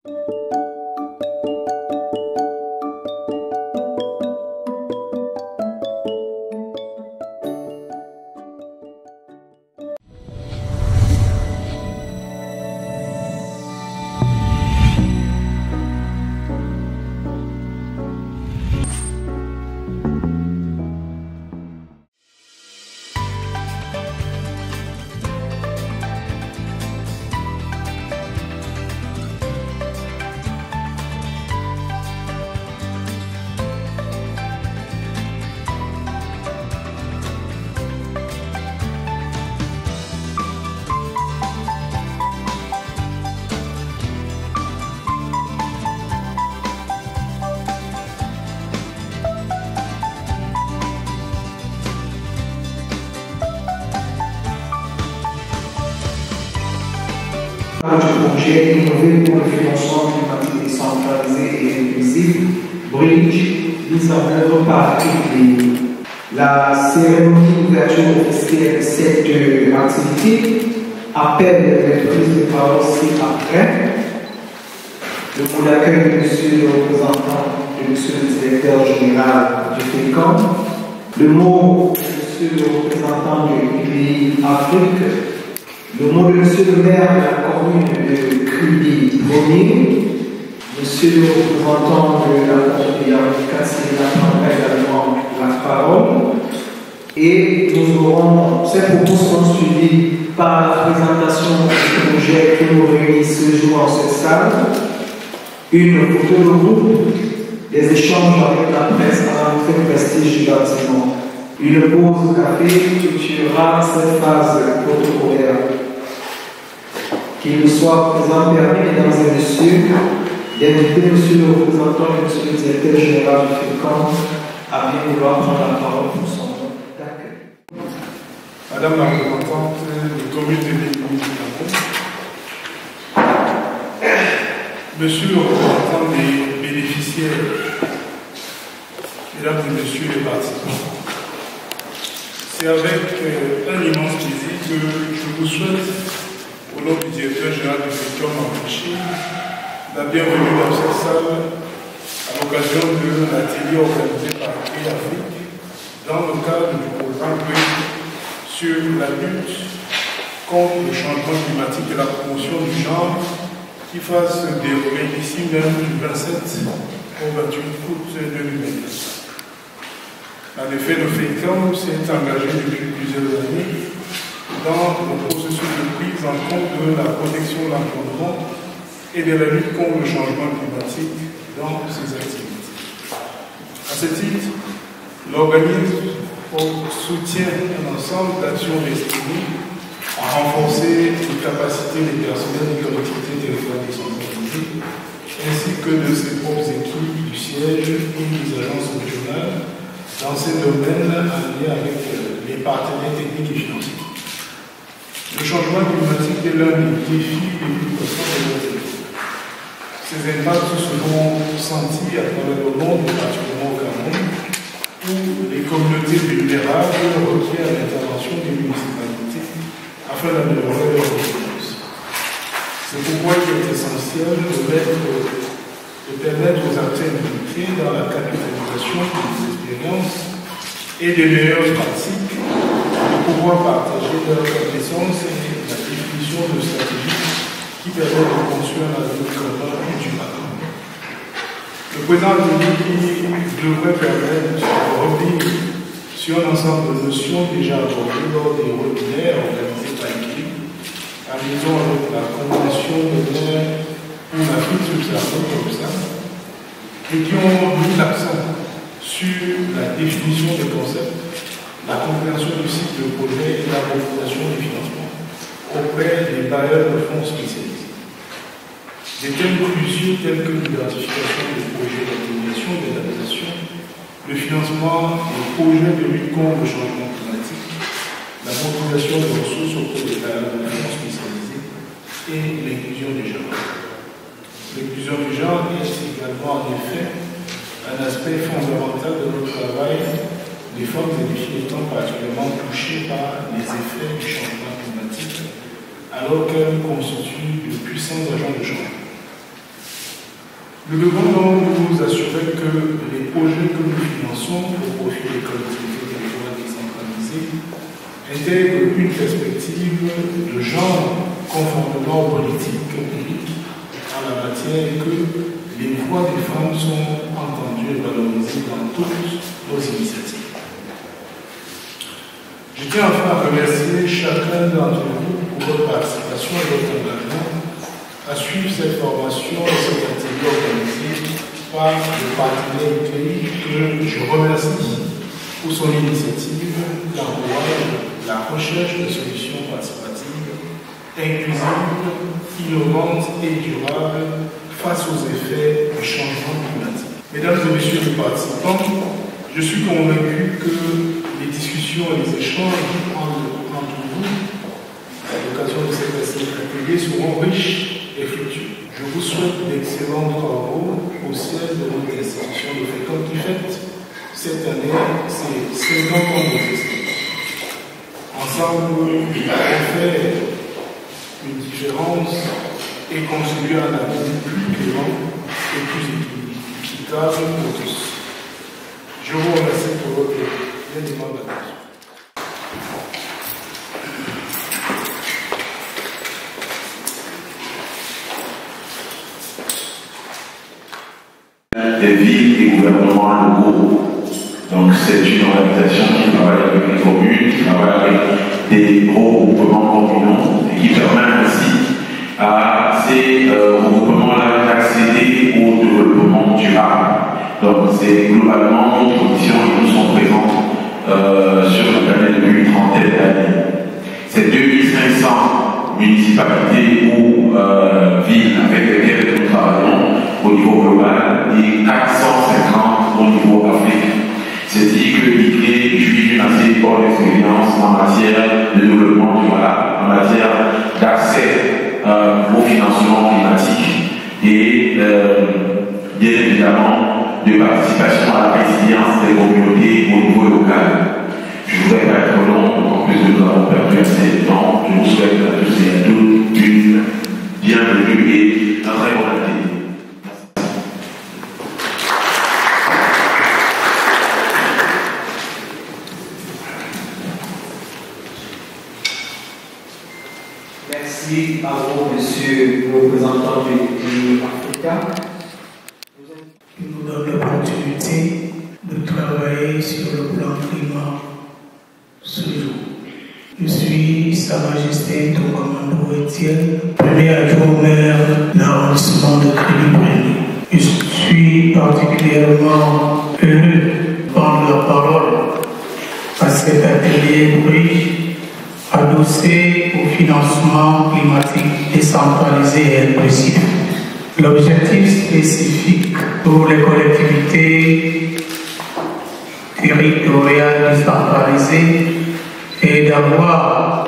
Du projet innové pour le financement climatique décentralisé et inclusif, Bridge, mise en œuvre par ICLI. La cérémonie d'ouverture officielle de cette activité appelle les prises de parole ci-après. Le mot d'accueil de monsieur le représentant de monsieur le directeur général du FECOM. Le mot de monsieur le représentant de ICLI Afrique. Le mot de monsieur le maire de la commune de Kribi-Bonnet, monsieur le représentant de la commune de Yamikasi prendra également la parole. Et nous aurons, ces propos seront suivis par la présentation du projet qui nous réunit ce jour en cette salle, une photo de groupe, des échanges avec la presse à l'entrée du prestige du bâtiment. Une pause café clôturera cette phase protocolaire. Qu'il nous soit présent permis, mesdames et messieurs, d'inviter monsieur le représentant et monsieur le directeur général du FECOM à bien vouloir prendre la parole pour son nom d'accueil. Madame la représentante du comité de l'économie du Cameroun, monsieur le représentant des bénéficiaires, mesdames et messieurs les participants, c'est avec un immense plaisir que je vous souhaite, au nom du directeur général du FECOM en Chine, la bienvenue dans cette salle à l'occasion de l'atelier organisé par ICLI Afrique dans le cadre du programme sur la lutte contre le changement climatique et la promotion du genre qui va se dérouler ici même du 27 au 28 août 2020. En effet, le FECOM s'est engagé depuis plusieurs années dans le processus de prise en compte de la protection de l'environnement et de la lutte contre le changement climatique dans ses activités. À ce titre, l'organisme soutient un ensemble d'actions destinées à renforcer les capacités des personnels des collectivités territoriales décentralisées ainsi que de ses propres équipes du siège et des agences régionales dans ces domaines en lien avec les partenaires techniques et financiers. Le changement climatique est l'un des défis les plus pressants de notre époque. Ces impacts seront sentis à travers le monde, particulièrement au Cameroun, où les communautés vulnérables requièrent l'intervention des municipalités afin d'améliorer leur résilience. C'est pourquoi il est essentiel de permettre aux acteurs impliqués dans la capitalisation des expériences et des meilleures pratiques de pouvoir partager leurs connaissances et la définition de stratégies qui permettent de construire un avenir commun et durable. Le président de l'Union devrait permettre de revenir sur un ensemble de notions déjà abordées lors des webinaires organisés par ICLI, en liaison avec la Convention de l'air pour l'Afrique subsaharienne comme ça, et qui ont mis l'accent sur la définition des concepts, la compréhension du cycle de projet et la mobilisation du financement auprès des bailleurs de fonds spécialisés. Des thèmes cruciaux tels que l'identification des projets d'atténuation et d'adaptation, le financement des projets de lutte contre le changement climatique, la mobilisation des ressources auprès des bailleurs de fonds spécialisés et l'inclusion des genres. L'inclusion du genre est également en effet un aspect fondamental de notre travail des femmes et des filles étant particulièrement touchées par les effets du changement climatique alors qu'elles constituent de puissants agents de changement. Nous devons donc nous assurer que les projets que nous finançons au profit des collectivités territoriales décentralisées intègrent une perspective de genre conformément aux politiques publiques en la matière et que les voix des femmes sont entendues et valorisées dans toutes nos initiatives. Je tiens enfin à remercier chacun d'entre vous pour votre participation et votre engagement à suivre cette formation et cette activité organisée par le partenaire UTI que je remercie pour son initiative qui encourage la recherche de solutions participatives, inclusives, innovantes et durables face aux effets du changement climatique. Mesdames et messieurs les participants, je suis convaincu que les discussions et les échanges entre vous, à l'occasion de cet atelier, seront riches et fructueux. Je vous souhaite d'excellents travaux au sein de notre institution de FECOM qui fête cette année ses 50 ans d'existence. Ensemble, nous avons fait une différence et contribué à un avenir plus clément et plus équitable pour tous. Je vous remercie pour votre attention. Des villes et gouvernements locaux. Donc c'est une organisation qui travaille avec les communes, qui travaille avec des regroupements communaux et qui permet ainsi à ces regroupements-là d'accéder au développement durable. Donc c'est globalement nos conditions qui nous sont présentes sur le planète depuis une trentaine d'années. C'est 2500 municipalités ou villes avec lesquelles nous travaillons au niveau global et 450 au niveau Afrique. C'est-à-dire que l'ICRE jouit d'une assez bonne expérience en matière de développement durable, en matière d'accès au financement climatique et bien évidemment de participation à la résilience des communautés au niveau local. Je ne voudrais pas être long, en plus de nous avons perdu assez de temps. Je vous souhaite à tous et à toutes une bienvenue et un très bon été. Merci à vous, monsieur le représentant du Africa. Qui nous donne l'opportunité de travailler sur le plan climat ce jour. Je suis Sa Majesté Tokomando Etienne, premier adjoint au maire de l'arrondissement de Kribi-Prémy. Je suis particulièrement heureux de prendre la parole à cet atelier riche adossé au financement climatique décentralisé et inclusif. L'objectif spécifique pour les collectivités territoriales décentralisées est d'avoir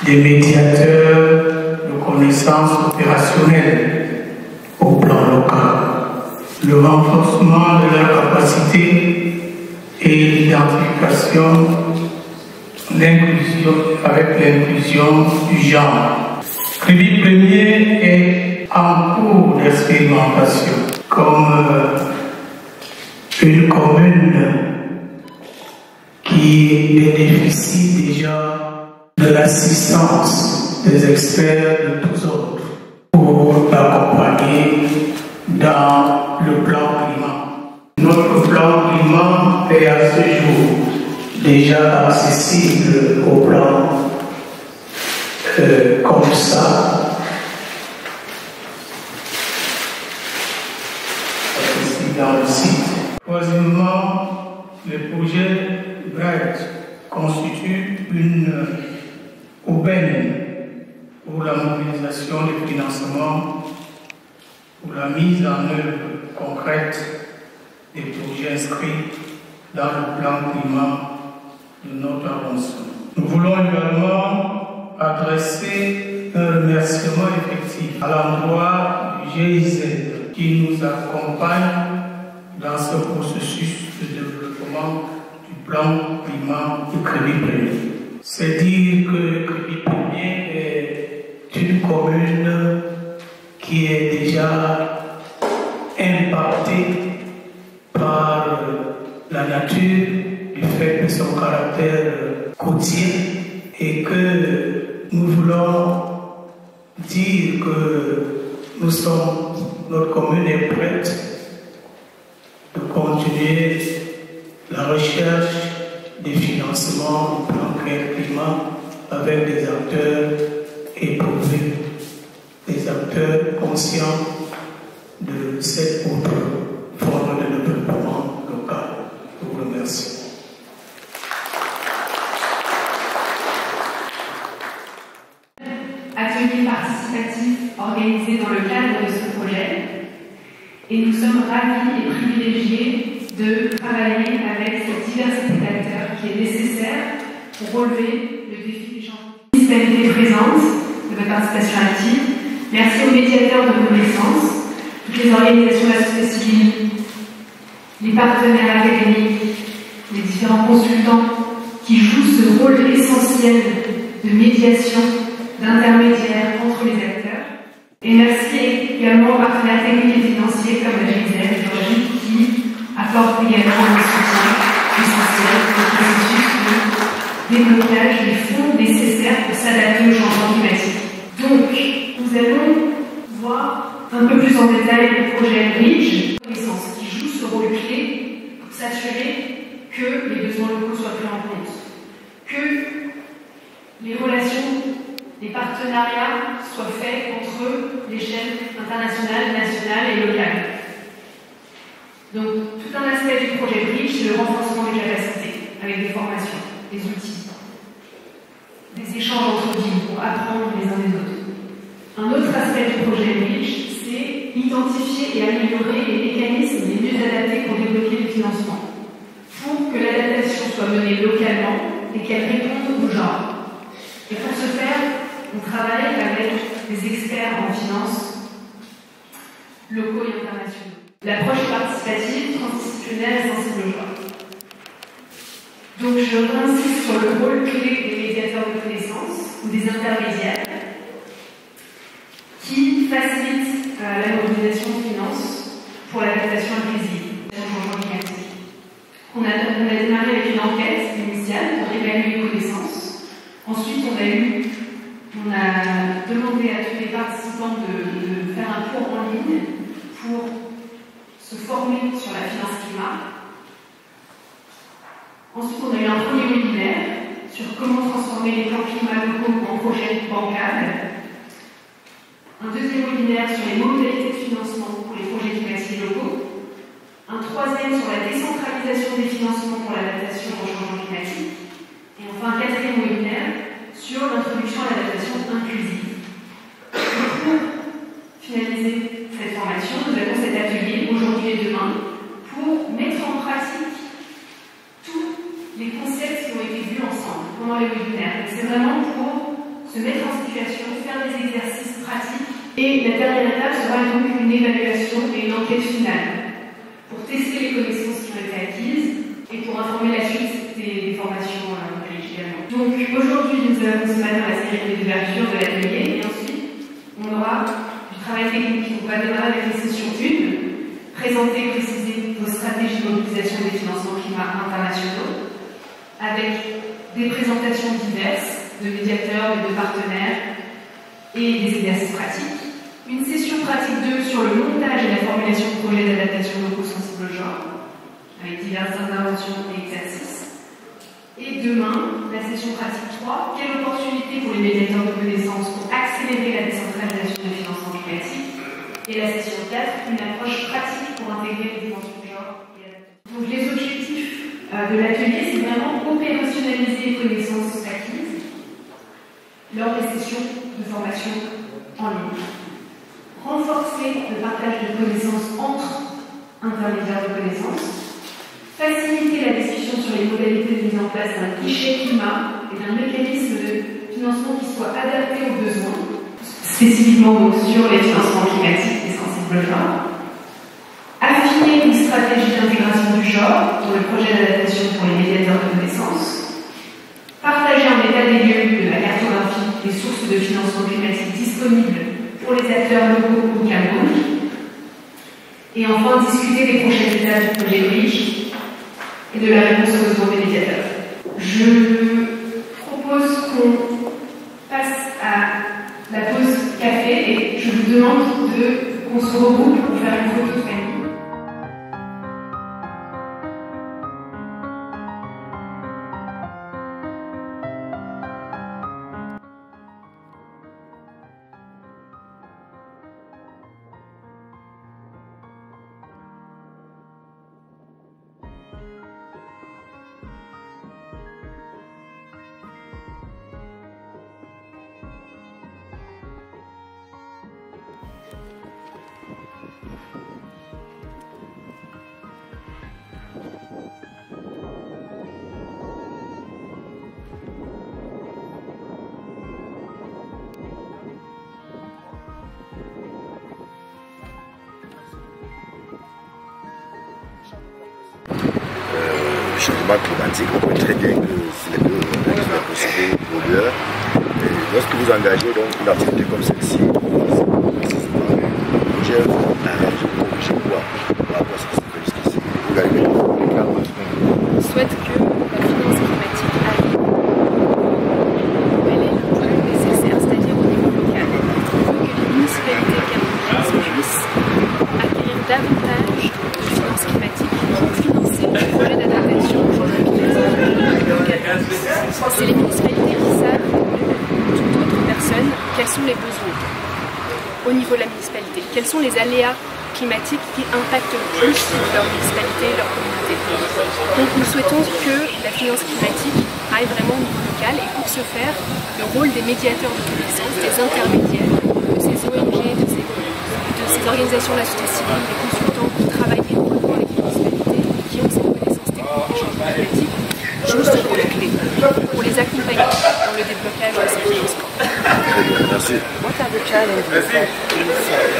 des médiateurs de connaissances opérationnelles au plan local, le renforcement de leur capacité et l'identification avec l'inclusion du genre. Kribi-Prémy est en cours d'expérimentation comme une commune qui bénéficie déjà de l'assistance des experts de tous ordres pour l'accompagner dans le plan climat. Notre plan climat est à ce jour déjà accessible au plan comme ça, accessible dans le site. Troisièmement, le projet BRIGHT constitue une aubaine pour la mobilisation des financements, pour la mise en œuvre concrète des projets inscrits dans le plan climat de notre arrondissement. Nous voulons également adresser un remerciement effectif à l'endroit du GIZ qui nous accompagne dans ce processus de développement du plan climat de Kribi-Prémy. C'est dire que Kribi-Prémy est une commune qui est déjà impacté par la nature du fait de son caractère côtier et que nous voulons dire que notre commune est prête de continuer la recherche des financements du plan climat avec des acteurs éprouvés, des acteurs conscients de cette autre forme de développement local. Je vous remercie. Atelier participatif organisé dans le cadre de ce projet, et nous sommes ravis et privilégiés de travailler avec cette diversité d'acteurs qui est nécessaire pour relever le défi du changement. Municipalité présente, de votre participation active. Merci aux médiateurs de connaissances, toutes les organisations de la société civile, les partenaires académiques, les différents consultants qui jouent ce rôle essentiel de médiation, d'intermédiaire entre les acteurs. Et merci également aux partenaires techniques et financiers comme la GIZ, qui apportent également un soutien essentiel au processus de déblocage des fonds nécessaires pour s'adapter au changement climatique. Donc, nous allons voir un peu plus en détail le projet REACH, qui joue ce rôle clé pour s'assurer que les besoins locaux soient pris en compte, que les relations, les partenariats soient faits entre l'échelle internationale, nationale et locale. Donc, tout un aspect du projet REACH, c'est le renforcement des capacités, avec des formations, des outils, des échanges entre villes pour apprendre les uns des autres. Un autre aspect du projet REACH, c'est identifier et améliorer les mécanismes les mieux adaptés pour débloquer le financement, pour que l'adaptation soit menée localement et qu'elle réponde au genre. Et pour ce faire, on travaille avec des experts en finance locaux et internationaux. L'approche participative, transdisciplinaire et sensible au genre. Donc je réinsiste sur le rôle clé des médiateurs de connaissances ou des intermédiaires qui facilitent la mobilisation de finances pour l'adaptation inclusive au changement climatique. On a démarré avec une enquête initiale pour évaluer les connaissances. Ensuite, on a demandé à tous les participants de faire un cours en ligne pour se former sur la finance climat. Ensuite, on a eu un premier webinaire sur comment transformer les plans climat locaux en projets bancables. Un deuxième webinaire sur les modalités de financement pour les projets climatiques locaux. Un troisième sur la décentralisation des financements pour l'adaptation au changement climatique. Et enfin, un quatrième webinaire sur l'introduction à l'adaptation inclusive. Pour finaliser cette formation, nous avons cet atelier aujourd'hui et demain pour mettre en pratique tous les concepts qui ont été vus ensemble pendant les webinaires. C'est vraiment pour se mettre en situation, faire des exercices pratiques. Et la dernière étape sera donc une évaluation et une enquête finale pour tester les connaissances qui ont été acquises et pour informer la suite des formations également. Donc aujourd'hui, nous avons ce matin la cérémonie d'ouverture de l'atelier et ensuite, on aura du travail technique. On va démarrer avec les sessions 1, présenter et préciser vos stratégies de mobilisation des financements climat internationaux avec des présentations diverses de médiateurs et de partenaires et des exercices pratiques. Une session pratique 2 sur le montage et la formulation de projets d'adaptation locaux sensibles au genre, avec diverses interventions et exercices. Et demain, la session pratique 3, quelle opportunité pour les médiateurs de connaissances pour accélérer la décentralisation des financements climatiques. Et la session 4, une approche pratique pour intégrer les dimensions de genre et adaptation. Donc les objectifs de l'atelier, c'est vraiment opérationnaliser les connaissances acquises lors des sessions de formation en ligne. Renforcer le partage de connaissances entre intermédiaires de connaissances, faciliter la discussion sur les modalités de mise en place d'un guichet climat et d'un mécanisme de financement qui soit adapté aux besoins, spécifiquement donc sur les financements climatiques et sensibles au genre, affiner une stratégie d'intégration du genre dans le projet d'adaptation pour les médiateurs de connaissances, partager un état des lieux de la cartographie des sources de financement climatique disponibles pour les acteurs locaux au Cameroun, Et enfin, discuter des prochaines étapes du projet Bridge et de la réponse aux besoins des médiateurs. Je propose qu'on passe à la pause café et je vous demande qu'on se regroupe pour faire une photo de famille. Le changement climatique, on connaît très bien que c'est les possibles pollueurs. Lorsque vous engagez donc une activité comme celle-ci, le projet arrange pour corriger quoi par rapport à ce qui s'est fait jusqu'ici. Vous gagnez. On souhaite que la finance climatique arrive où elle est le plus nécessaire, c'est-à-dire au niveau local. Il faut que les municipalités camerounaises puissent acquérir davantage de finances climatiques pour financer le projet d'adaptation au changement climatique. C'est les municipalités qui savent toute autre personne quels sont les besoins au niveau de la municipalité, quels sont les aléas climatiques qui impactent le plus leur municipalité et leur communauté. Donc nous souhaitons que la finance climatique aille vraiment au niveau local et pour ce faire, le rôle des médiateurs de connaissances, des intermédiaires, de ces ONG, de ces organisations de la société civile, des consultants qui travaillent étroitement avec les municipalités et qui ont ces connaissances techniques du changement climatique, jouent ce rôle clé pour les accompagner dans le déblocage de ces financements. Merci. What are the challenges that this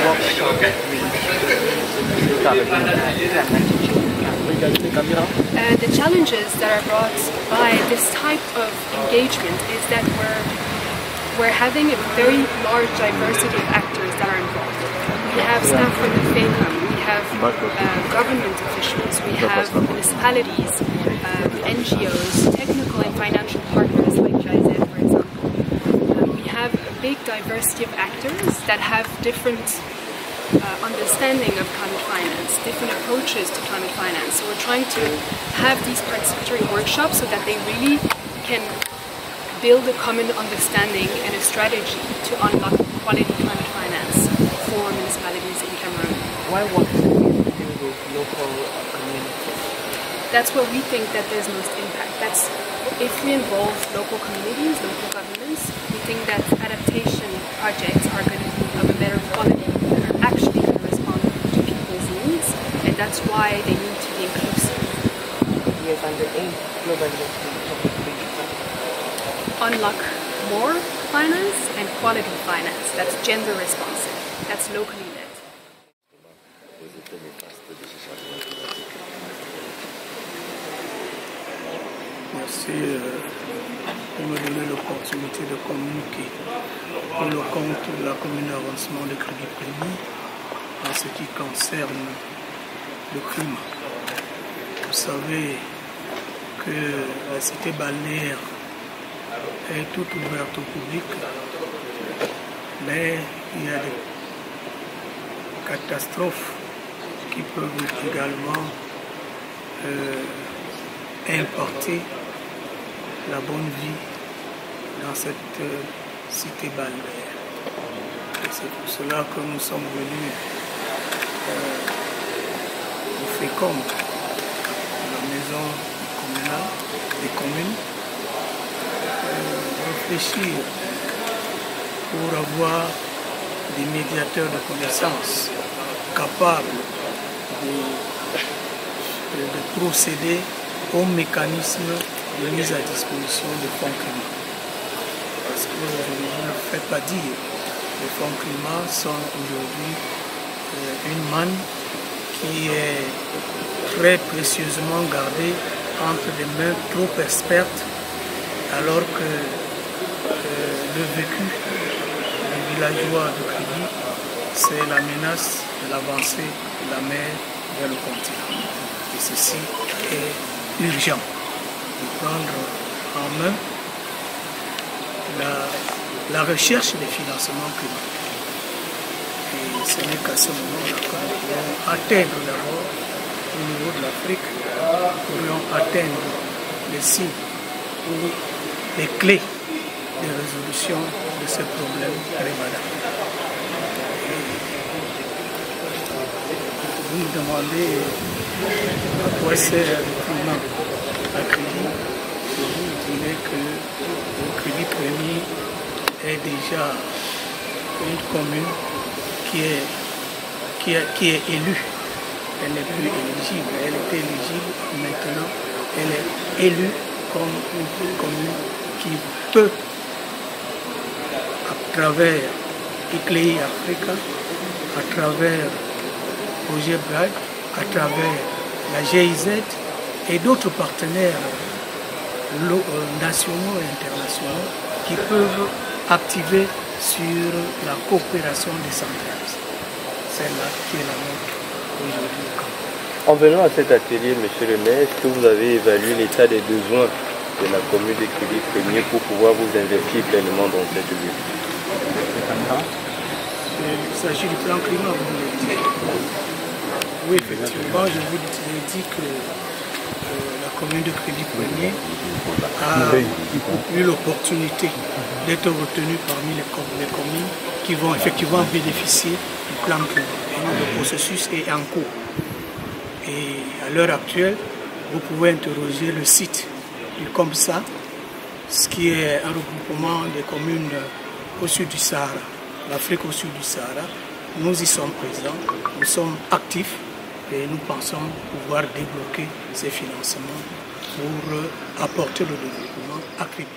workshop The challenges that are brought by this type of engagement is that we're having a very large diversity of actors that are involved. We have staff from the FACOM, we have government officials, we have municipalities, NGOs, technical and financial partners like GIZ, for example. We have a big diversity of actors that have different understanding of climate finance, different approaches to climate finance. So we're trying to have these participatory workshops so that they really can build a common understanding and a strategy to unlock quality climate finance for municipalities in Cameroon. Why work with local communities? That's where we think that there's most impact. That's if we involve local communities, local governments, we think that adaptation projects are going to be of a better quality, that are actually going to respond to people's needs, and that's why they need to be inclusive. Yes, and the aim globally unlock more finance and quality finance. That's gender responsive. That's locally led. Merci de me donner l'opportunité de communiquer pour le compte de la commune d'avancement de Crédit Prémis en ce qui concerne le climat. Vous savez que la cité balnéaire est toute ouverte au public, mais il y a des catastrophes qui peuvent également importer la bonne vie dans cette cité balnéaire. C'est pour cela que nous sommes venus au FECOM, la maison communale des communes, réfléchir pour avoir des médiateurs de connaissances capables de procéder au mécanisme de mise à disposition des fonds climat. Parce que je ne le fais pas dire, les fonds climat sont aujourd'hui une manne qui est très précieusement gardée entre des mains trop expertes, alors que le vécu des villageois de Crédit, c'est la menace de l'avancée de la mer vers le continent. Et ceci est urgent de prendre en main la recherche des financements climatiques. Et ce n'est qu'à ce moment-là que nous pourrons atteindre d'abord au niveau de l'Afrique, nous pourrions atteindre les cibles ou les clés de résolution de ces problèmes prévalents. Vous nous demandez à quoi sert le climat à crédit. Vous direz que le crédit premier est déjà une commune qui est élue. Elle n'est plus éligible. Elle était éligible, maintenant elle est élue comme une commune qui peut, à travers ICLEI Africa, à travers Projet Bright, à travers la GIZ et d'autres partenaires nationaux et internationaux qui peuvent activer sur la coopération décentralisée. C'est là qui est la nôtre aujourd'hui. En venant à cet atelier, monsieur le maire, est-ce que vous avez évalué l'état des besoins de la commune de Crédit Premier pour pouvoir vous investir pleinement dans cette ville? Il s'agit du plan climat, vous l'avez dit. Oui, effectivement, je vous ai dit que la commune de Crédit Premier a eu l'opportunité d'être retenue parmi les communes qui vont effectivement bénéficier du plan climat. Et le processus est en cours. Et à l'heure actuelle, vous pouvez interroger le site du COMSA, ce qui est un regroupement des communes au sud du Sahara, l'Afrique au sud du Sahara. Nous y sommes présents, nous sommes actifs et nous pensons pouvoir débloquer ces financements pour apporter le développement à Crédit.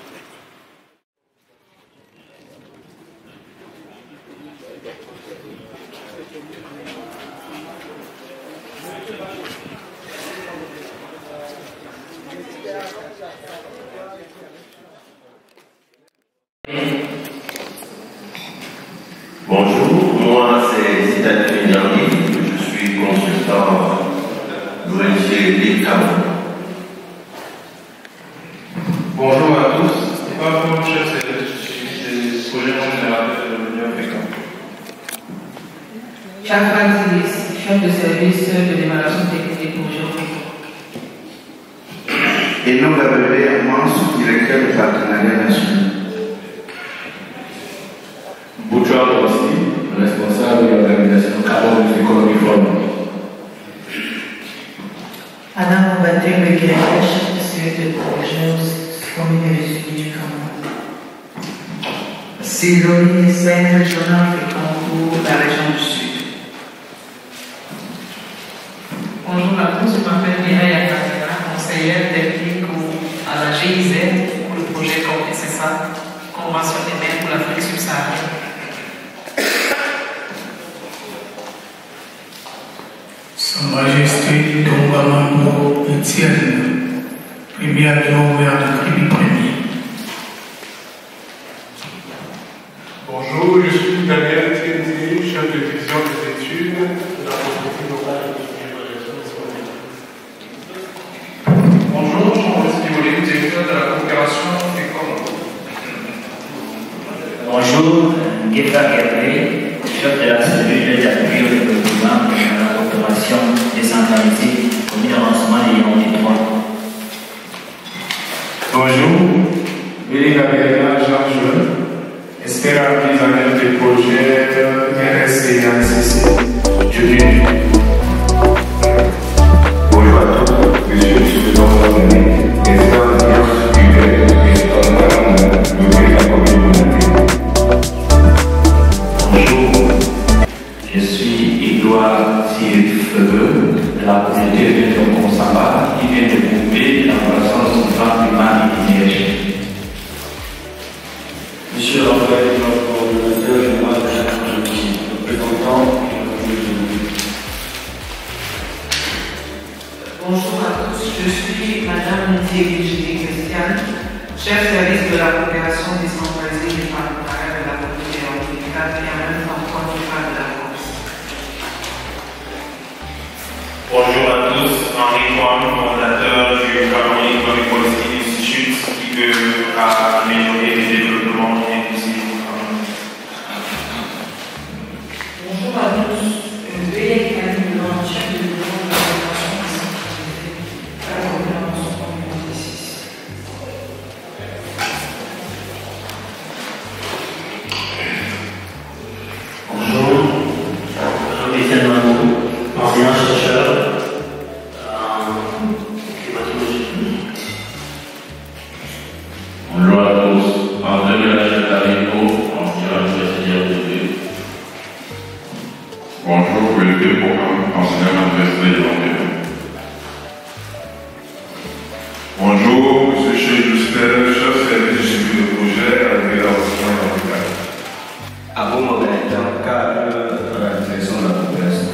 Bonjour, moi c'est Zidane Fenyardi, je suis consultant d'ONG L'Écam. Bonjour à tous, Stéphane Paul, chef des projets général de l'Union africaine. Chakra Zilis, chef de service de l'évaluation technique des projets africains. Et nous, la bébé, moi, sous-directeur du partenariat national. Bouchard aussi, responsable de l'organisation Carbone Économie Forum. Adam Mbaté, le chef de service de projet Commune des Républiques du Cameroun. Sidonie, centre régional africain pour la région du Sud. Bonjour à tous, je m'appelle Mireille Akatera, conseillère technique à la GIZ pour le projet COP-SSA, Convention des mers pour l'Afrique subsaharienne. Sa Majesté Dongamambo Etienne, premier adjoint au maire de Crédit Premier. Bonjour, je suis Daniel Tienzi, chef de division des études de la propriété locale et de l'évaluation disponible. Bonjour, Jean-Maurice Biolé, directeur de la coopération ECOM. Bonjour, Guetta Gervais, chef de la cellule d'appui au développement de la coopération décentralisée au financement des Yaoundé 3. Bonjour, Willy Gabriela Jean-Jules, expert artisanal des projets RSC et ACC. Bonjour à tous, monsieur le président Dominique, expert en sciences humaines et en de la communauté. Bonjour, je suis Edouard Sirif-Feu de la communauté de Consamba qui vient de grouper la croissance du plan climat et d'énergie. Monsieur Raphaël, coordonnateur général de la communauté, représentant de la communauté. Bonjour à tous, je suis Madame Virginie Christiane, chef service de la coopération décentralisée des partenariats de la communauté africaine et en même temps candidat de la France. Bonjour à tous, Henri Kwan, fondateur du Cameroun Economic Policy Institute, qui veut améliorer le développement inclusif. Bonjour à tous, veuillez examiner l'entier de enseignant-chercheur Bonjour à tous, André Mélanger-Tarico, enseignant universitaire de Dieu. Bonjour, Wilke Programme, enseignant à l'université de Londres. Bonjour, M. Cheikh Justel, chef service du suivi de projet à l'Université de Londres. À vous, modérateur, cadre de la direction de la population.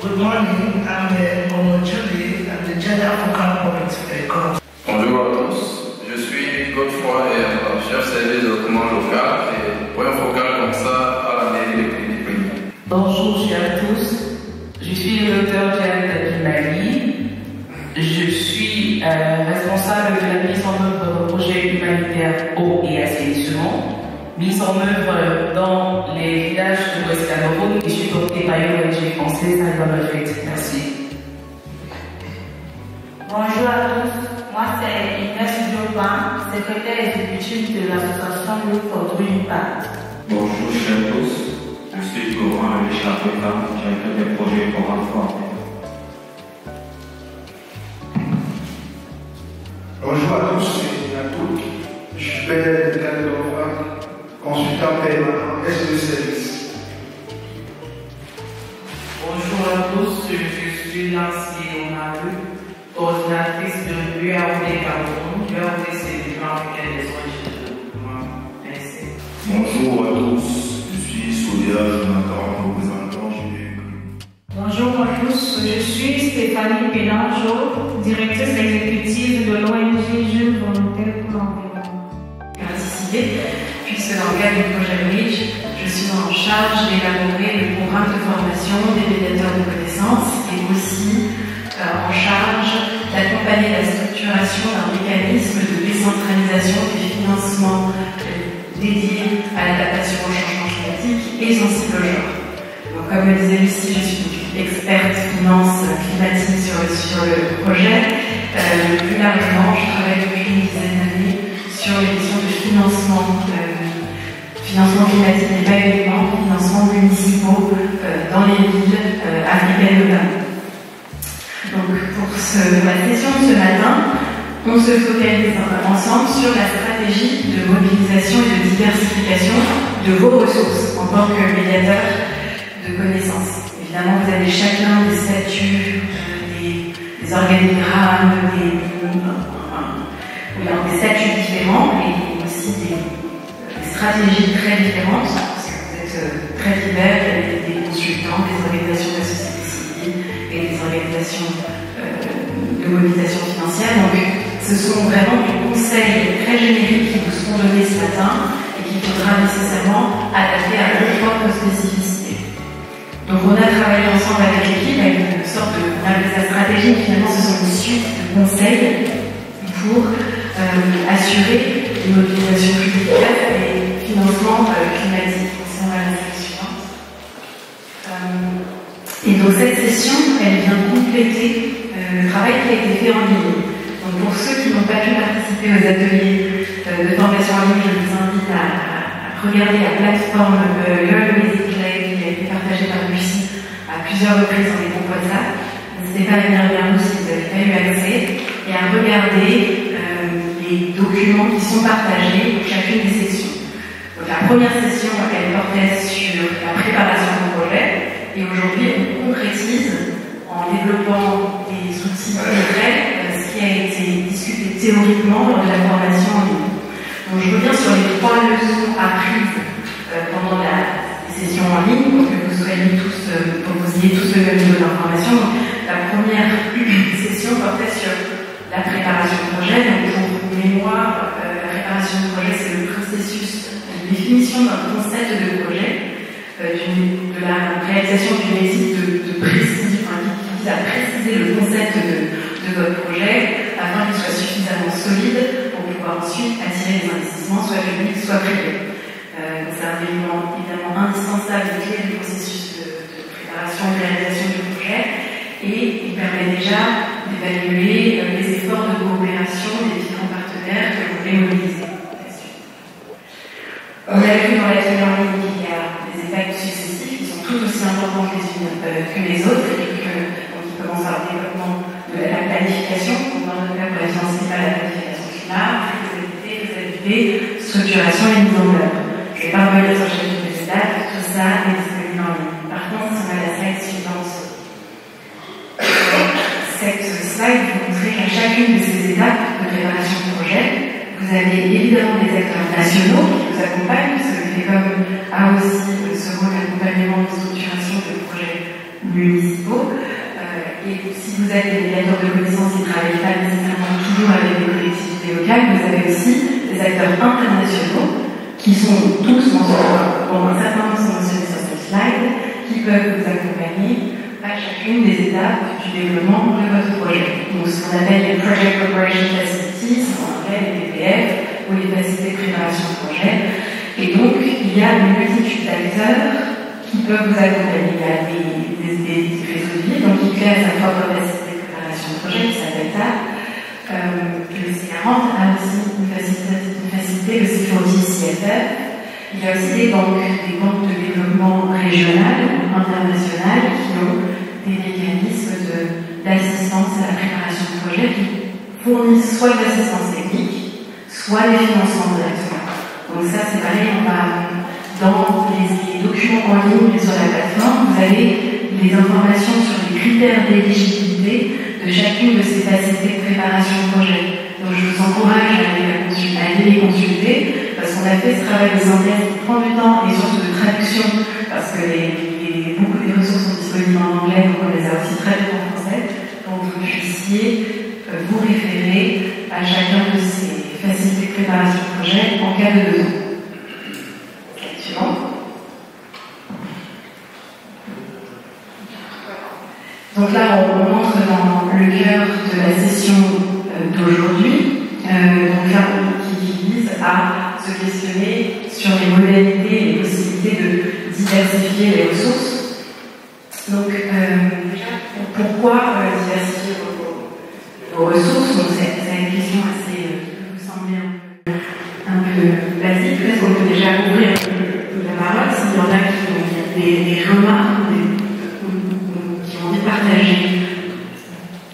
Good morning, I'm Omojuli, I'm the General Focal Point for the course. Bonjour à tous, je suis Godefroy et chef service de document local et point focal comme ça à la mairie de Pédipéni. Bonjour à tous, je suis le docteur Jared Kimali. Je suis responsable de la mise en œuvre du projet humanitaire eau et assainissement, mise en œuvre dans les villages de l'Ouest Cameroun et supporté par une ONG française à Guadeloupe. Merci. Bonjour à tous, moi c'est Inès Diopin, secrétaire exécutive de l'association Youth for True Impact. Bonjour chers tous, je suis Laurent Richard Pétain, directeur des projets pour enfants. Bonjour à tous, c'est Natouk, je suis Bernard Calendova, consultant permanent SE Service. Bonjour à tous, je suis Nancy Omaru, coordinatrice de l'UAOD Cameroun. L'UAOD c'est l'Union africaine des ONG de développement. Merci. Bonjour à tous, je suis Solia Jonathan, représentant Julien. Bonjour à tous, je suis Stéphanie Pénangeau, directrice exécutive de l'ONG Jeunes Volontaires pour l'Environnement. Puisque dans le cadre du projet RICH, je suis en charge d'élaborer le programme de formation des médiateurs de connaissances et aussi en charge d'accompagner la structuration d'un mécanisme de décentralisation des financements dédiés à l'adaptation au changement climatique et sensible au genre. Donc, comme le disait Lucie, je suis experte finance climatique sur le projet. Plus largement, je travaille depuis une dizaine d'années sur les questions de financement climatique et pas uniquement, financement municipaux dans les villes africaines notamment. Donc pour la session de ce matin, on se focalise ensemble sur la stratégie de mobilisation et de diversification de vos ressources en tant que médiateur de connaissances. Évidemment, vous avez chacun des statuts, des organigrammes, des statuts différents et aussi des stratégies très différentes, parce que vous êtes très divers, il y a des consultants, des organisations de la société civile et des organisations de mobilisation financière. Donc ce sont vraiment des conseils très génériques qui vous seront donnés ce matin et qu'il faudra nécessairement adapter à vos propres spécificités. Donc on a travaillé ensemble avec l'équipe, avec une sorte de la stratégie, finalement ce sont une suite de conseils pour assurer une mobilisation plus efficace et financement climatique. On va à la slide suivante. Et donc cette session, elle vient compléter le travail qui a été fait en ligne. Donc pour ceux qui n'ont pas pu participer aux ateliers de formation en ligne, je vous invite à regarder la plateforme Learn with Play qui a été partagée par Lucie à plusieurs reprises dans les groupes WhatsApp. N'hésitez pas à venir vers nous si vous n'avez pas eu accès et à regarder les documents qui sont partagés pour chacune des sessions. Donc la première session, elle portait sur la préparation du projet et aujourd'hui on concrétise en développant des outils concrets ce qui a été discuté théoriquement lors de la formation en ligne. Donc je reviens sur les 3 leçons apprises pendant la session en ligne pour que vous soyez tous, pour que vous ayez tous le même niveau d'information. La première session portait sur la préparation de projet. Donc pour mémoire, la préparation de projet, c'est le processus de définition d'un concept de projet, de la réalisation d'une étude de solide pour pouvoir ensuite attirer des investissements, soit publics, soit privés. C'est un élément évidemment indispensable et clé du processus de préparation et de réalisation du projet, et il permet déjà d'évaluer les efforts de coopération des différents partenaires que vous voulez mobiliser. On a vu dans la filière en ligne qu'il y a des étapes successives qui sont toutes aussi importantes les unes que les autres, et donc il commence par le développement de la planification, donc dans notre cas pour la finance climat, la planification climat, faisabilité, structuration et mise en œuvre. Je ne vais pas revenir sur chacune des étapes, tout ça est disponible en ligne. Par contre, si on a la slide suivante, cette slide vous montre qu'à chacune de ces étapes de préparation de projet, vous avez évidemment des acteurs nationaux qui vous accompagnent, parce que l'ECOM a aussi ce rôle d'accompagnement de structuration de projets municipaux. Et si vous avez des médiateurs de connaissances qui ne travaillent pas nécessairement toujours avec des collectivités locales, vous avez aussi des acteurs internationaux qui sont tous mentionnés, dont un certain nombre sont mentionnés sur cette slide, qui peuvent vous accompagner à chacune des étapes du développement de votre projet. Donc ce qu'on appelle les Project Preparation Facilities, en anglais les PPF, ou les facilités de préparation de projet. Et donc il y a une multitude d'acteurs qui peuvent vous accompagner. Il y a des réseaux de vie, donc qui créent sa propre facilité de préparation de projet, qui s'appelle TAP. Le C40 a aussi une facilité, le C40 CFF. Il y a aussi des banques de développement régionales ou internationales qui ont des mécanismes d'assistance à la préparation de projet qui fournissent soit de l'assistance technique, soit des financements directement. Donc ça, c'est pareil, dans les documents en ligne sur la plateforme, vous avez les informations sur les critères d'éligibilité de chacune de ces facilités de préparation de projet. Donc je vous encourage à aller les consulter, parce qu'on a fait ce travail de synthèse qui prend du temps et surtout de traduction, parce que beaucoup des ressources sont disponibles en anglais, donc on les a aussi traduites en français, pour que vous puissiez vous référer à chacun de ces facilités de préparation de projet en cas de besoin. Suivant. Donc là, on entre dans le cœur de la session d'aujourd'hui, donc là, qui vise à se questionner sur les modalités et les possibilités de diversifier les ressources. Donc, pourquoi diversifier vos ressources? Donc, c'est une question assez, qui peut vous sembler un peu basique. Peut-être qu'on peut déjà ouvrir la parole s'il y en a qui ont des remarques qui ont envie de partager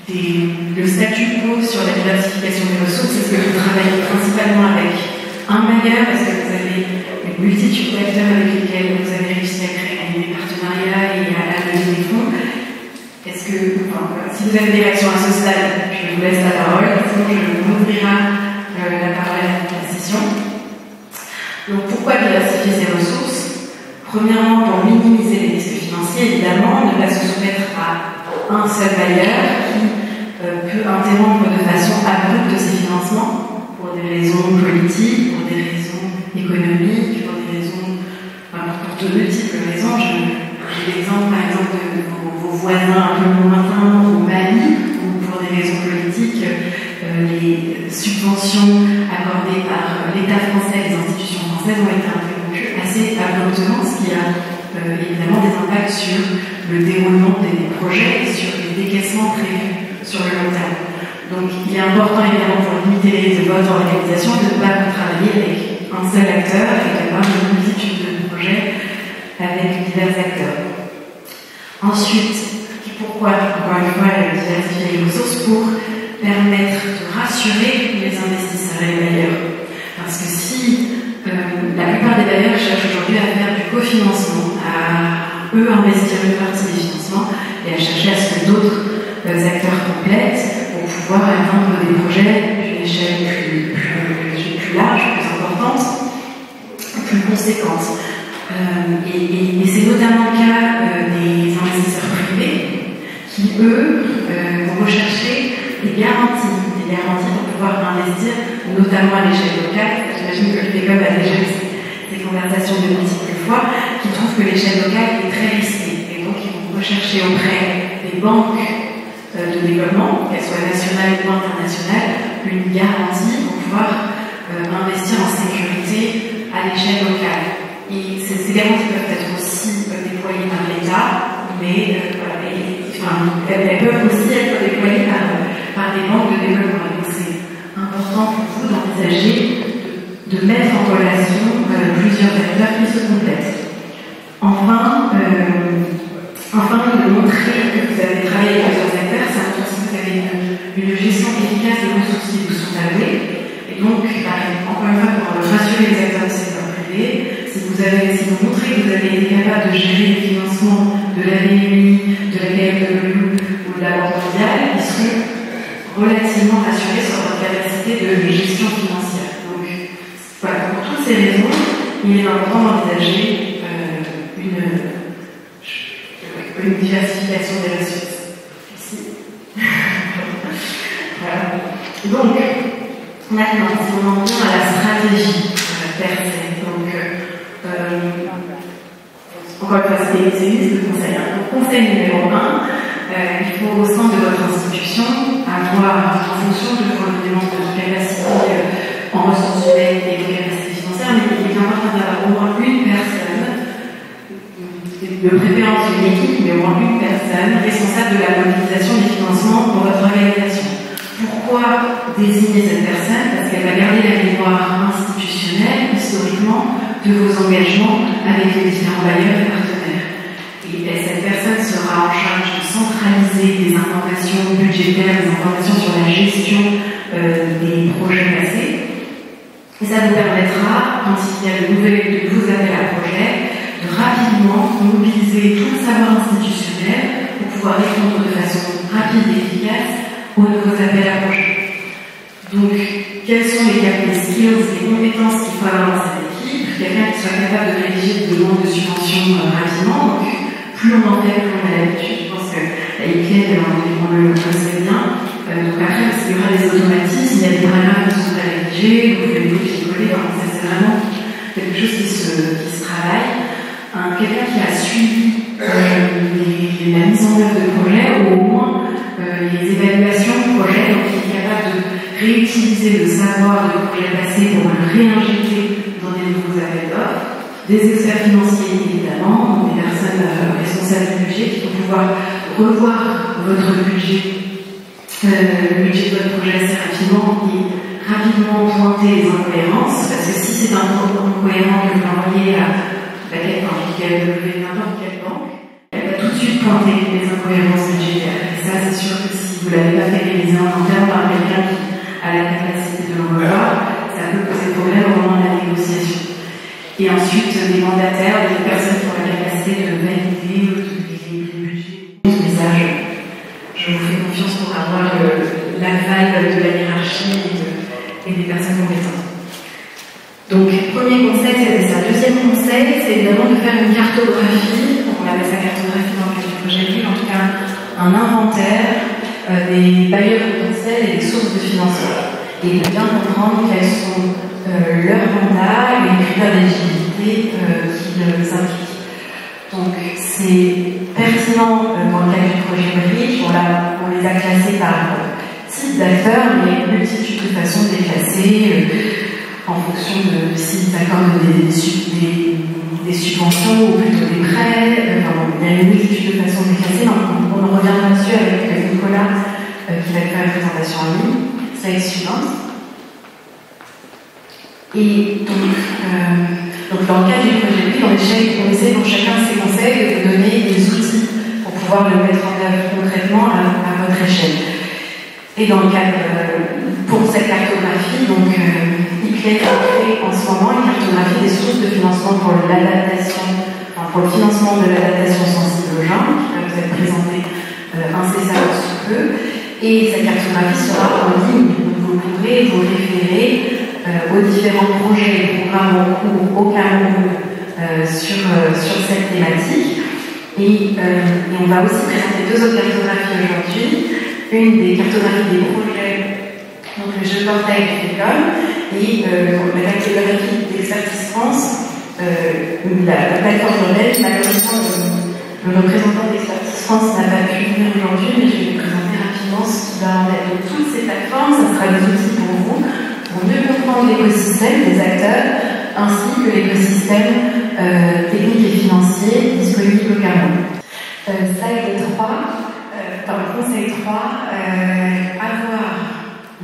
le statu quo sur la diversification des ressources. Est-ce que vous travaillez principalement avec un bailleur? Est-ce que vous avez une multitude d'acteurs avec lesquels vous avez réussi à créer des partenariats et à lever des fonds? Est-ce que, si vous avez des réactions à ce stade, je vous laisse la parole, sinon je m'ouvrira la parole à la session. Donc pourquoi diversifier ces ressources? Premièrement, pour minimiser les risques financiers, évidemment, ne pas se soumettre à un seul bailleur qui peut interrompre de façon abrupte ces financements pour des raisons politiques, pour des raisons économiques, pour des raisons, pour de multiples raisons. J'ai l'exemple par exemple de vos voisins un peu lointains au Mali, où pour des raisons politiques, les subventions accordées par l'État français et les institutions françaises ont été interrompues assez abruptement, ce qui a évidemment des impacts sur le déroulement des projets et sur les décaissements prévus sur le long terme. Donc il est important évidemment pour limiter les risques de votre organisation de ne pas travailler avec un seul acteur et d'avoir une multitude de projets avec divers acteurs. Ensuite, pourquoi, encore une fois, diversifier les ressources? Pour permettre de rassurer les investisseurs et les bailleurs. Parce que si la plupart des bailleurs cherchent aujourd'hui à faire du cofinancement, à eux investir une partie des financements et à chercher à ce que d'autres acteurs complètent pour pouvoir atteindre des projets d'une échelle plus large, plus importante, plus conséquente. Et c'est notamment le cas des investisseurs privés qui, eux, vont rechercher des garanties pour pouvoir investir, notamment à l'échelle locale. J'imagine que le FECOM a déjà eu ces conversations de multiples fois, qui trouvent que l'échelle locale est très risquée. Et donc, ils vont rechercher auprès des banques de développement, qu'elles soient nationales ou internationales, une garantie pour pouvoir investir en sécurité à l'échelle locale. Et ces garanties peuvent être aussi déployées par l'État, mais elles peuvent aussi être déployées par des banques de développement. Donc c'est important pour vous d'envisager de mettre en relation plusieurs acteurs qui se complètent. Enfin, de montrer que vous avez travaillé avec plusieurs acteurs, ça montre aussi que vous avez une gestion efficace des ressources qui vous sont allouées. Et donc, encore une fois, pour rassurer les acteurs du secteur privé, si vous montrez que vous avez été capable de gérer les financements de la BMI, de la KfW ou de la Banque mondiale, ils seront relativement rassurés sur votre capacité de gestion financière. Donc, voilà, pour toutes ces raisons, il est important d'envisager une diversification des ressources. Ici. Voilà. Donc, maintenant, si on en vient à la stratégie per se, donc, encore une fois, c'est une liste de conseils. Donc, conseil numéro 1, il faut au sein de votre institution avoir, en fonction de vos demandes de capacité en ressources humaines et de capacité financière, mais il est important d'avoir au moins une personne, de préférence une équipe, mais au moins une personne responsable de la mobilisation des financements pour votre organisation. Pourquoi désigner cette personne? Parce qu'elle va garder la mémoire institutionnelle, historiquement, de vos engagements avec les différents bailleurs et partenaires. Et cette personne sera en charge de centraliser des informations budgétaires, des informations sur la gestion des projets passés. Et ça vous permettra, quand il y a de nouveaux appels à projets, de rapidement mobiliser tout le savoir institutionnel pour pouvoir répondre de façon rapide et efficace aux nouveaux appels à projets. Donc, quelles sont les skills, les compétences qu'il faut avoir dans cette équipe? Quelqu'un qui soit capable de rédiger des demandes de subvention rapidement. Donc, plus on en fait, plus on a l'habitude. Je pense que la ICLED, on le sait bien. Donc après, il y aura des automatismes, il y a des paragraphes qui sont à rédiger, vous pouvez les copier-coller. Ça, c'est vraiment quelque chose qui se travaille. Quelqu'un qui a suivi la mise en œuvre de projets, ou au moins les évaluations de projets, donc qui est capable de réutiliser le savoir de projets passés pour le réinjecter dans des nouveaux appels d'offres. Des experts financiers, évidemment, des personnes responsables du budget qui vont pouvoir revoir votre budget, le budget de votre projet assez rapidement et rapidement pointer les incohérences, parce que si c'est un incohérent que vous envoyez à n'importe quelle banque, elle va tout de suite pointer les incohérences budgétaires. Et ça, c'est sûr que si vous ne l'avez pas fait réaliser en interne par quelqu'un qui a la capacité de le revoir, ça peut poser problème au moment de la négociation. Et ensuite, des mandataires, des personnes qui ont la capacité de valider les budgets. Je vous fais confiance pour avoir l'aval de la hiérarchie et des personnes compétentes. Donc, premier conseil, c'était ça. Deuxième conseil, c'est évidemment de faire une cartographie, on appelle ça cartographie dans le cadre du projet LIL, en tout cas un inventaire des bailleurs potentiels et des sources de financement. Et de bien comprendre quels sont leurs mandats et les critères d'éligibilité qui les impliquent. Donc, c'est pertinent dans le cadre du projet Bridge, on les a classés par type d'acteurs, mais une multitude de façons de les classer. En fonction de s'ils accordent des subventions ou plutôt des prêts. Il y a une multitude de façons de les classer. On en reviendra dessus avec Nicolas qui va faire la présentation en ligne. Slide suivante. Et donc dans le cadre du projet PIL, on essaie pour chacun de ces conseils de vous donner des outils pour pouvoir le mettre en œuvre concrètement à votre échelle. Et dans le cadre, pour cette cartographie, donc ICLED a créé en ce moment une cartographie des sources de financement pour l'adaptation, pour le financement de l'adaptation sensible aux gens, qui va vous être présentée incessamment sous peu. Et cette cartographie sera en ligne, donc vous pourrez vous référer aux différents projets et programmes en cours au Cameroun sur cette thématique. Et on va aussi présenter deux autres cartographies aujourd'hui. Une des cartographies des projets, donc le jeu portail du FECOM, et la cartographie d'Expertise France, la plateforme belge. Malheureusement, le représentant d'Expertise France n'a pas pu venir aujourd'hui, mais je vais le présenter rapidement. rapidement ce qui va en être. Donc, toutes ces plateformes, ça sera des outils pour vous, pour mieux comprendre l'écosystème des acteurs, ainsi que l'écosystème technique et financier disponible au Cameroun. Slide 3, dans le conseil 3, avoir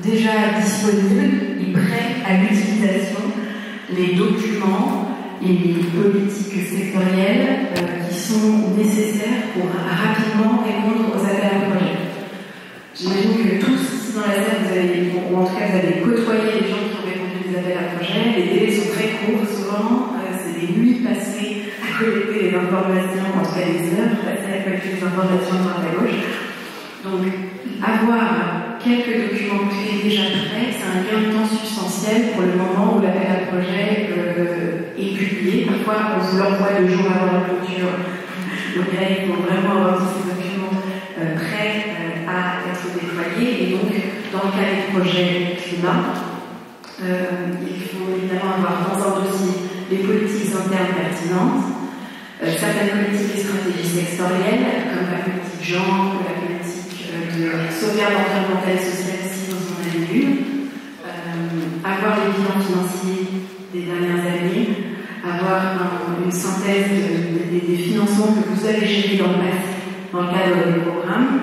déjà disponible et prêt à l'utilisation les documents et les politiques sectorielles qui sont nécessaires pour rapidement répondre aux appels à projets. J'imagine que tous ici dans la salle, vous avez, ou en tout cas vous avez côtoyé les gens qui ont répondu aux appels à projets. Les délais sont très courts, souvent c'est des nuits passées à collecter les informations, en tout cas des heures passées à collecter les informations à droite à gauche. Donc avoir quelques documents clés déjà prêts, c'est un gain de temps substantiel pour le moment où l'appel à projet est publié. Parfois, on se l'envoie 2 jours avant la clôture. Donc là, il faut vraiment avoir tous ces documents prêts à être déployés. Et donc, dans le cas des projets climat, il faut évidemment avoir dans un dossier les politiques internes pertinentes, certaines politiques et stratégies sectorielles, comme la politique genre, la politique de sauvegarde environnementale et sociale si vous en avez une, avoir les bilans financiers des dernières années, avoir une synthèse des financements que vous avez gérés dans le passé, dans le cadre des programmes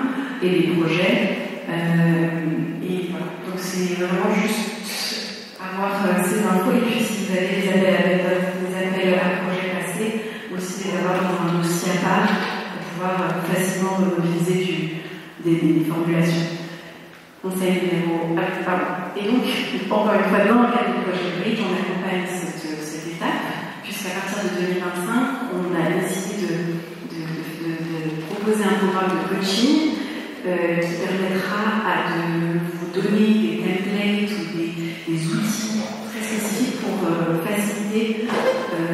et des projets. Et voilà. Donc c'est vraiment juste avoir ces infos, et puis si vous avez des appels à projets passés, aussi les avoir dans un dossier à part pour pouvoir facilement mobiliser des formulations. Conseil numéro 1. Et donc, encore une fois, dans le cadre du projet Bridge, on accompagne cette étape, puisqu'à partir de 2025, on a décidé de proposer un programme de coaching qui permettra de vous donner des templates ou des outils très spécifiques pour faciliter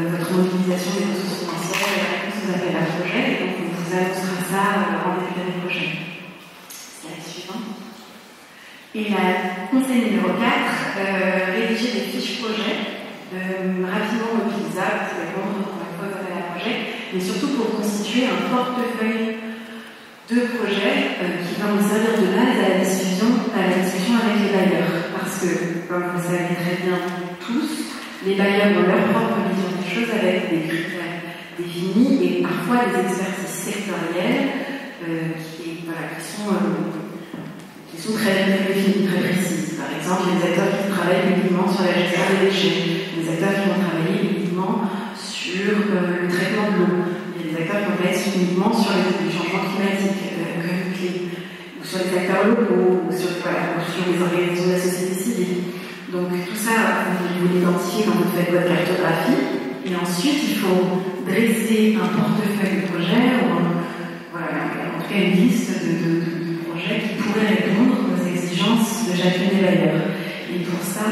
votre mobilisation des ressources financières et la réponse aux appels à projet. Et donc, on vous annoncera ça en début d'année prochaine. Et la conseil numéro 4, rédiger des fiches projets rapidement mobilisables pour répondre encore une fois aux appels à projet, mais surtout pour constituer un portefeuille de projets qui va nous servir de base à la discussion avec les bailleurs. Parce que, comme vous le savez très bien tous, les bailleurs ont leur propre vision des choses avec des critères définis et parfois des expertises sectorielles qui sont très définies, très précises. Par exemple, les acteurs qui travaillent uniquement sur la gestion des déchets, les acteurs qui vont travailler uniquement sur le traitement de l'eau, et les acteurs qui vont travailler uniquement sur les changements climatiques, ou sur les acteurs locaux, ou sur les organisations de la société civile. Donc tout ça, vous l'identifiez quand vous faites votre cartographie, et ensuite il faut dresser un portefeuille de projets, ou en tout cas une liste de projets qui pourraient répondre aux exigences de chacune des bailleurs. Et pour ça,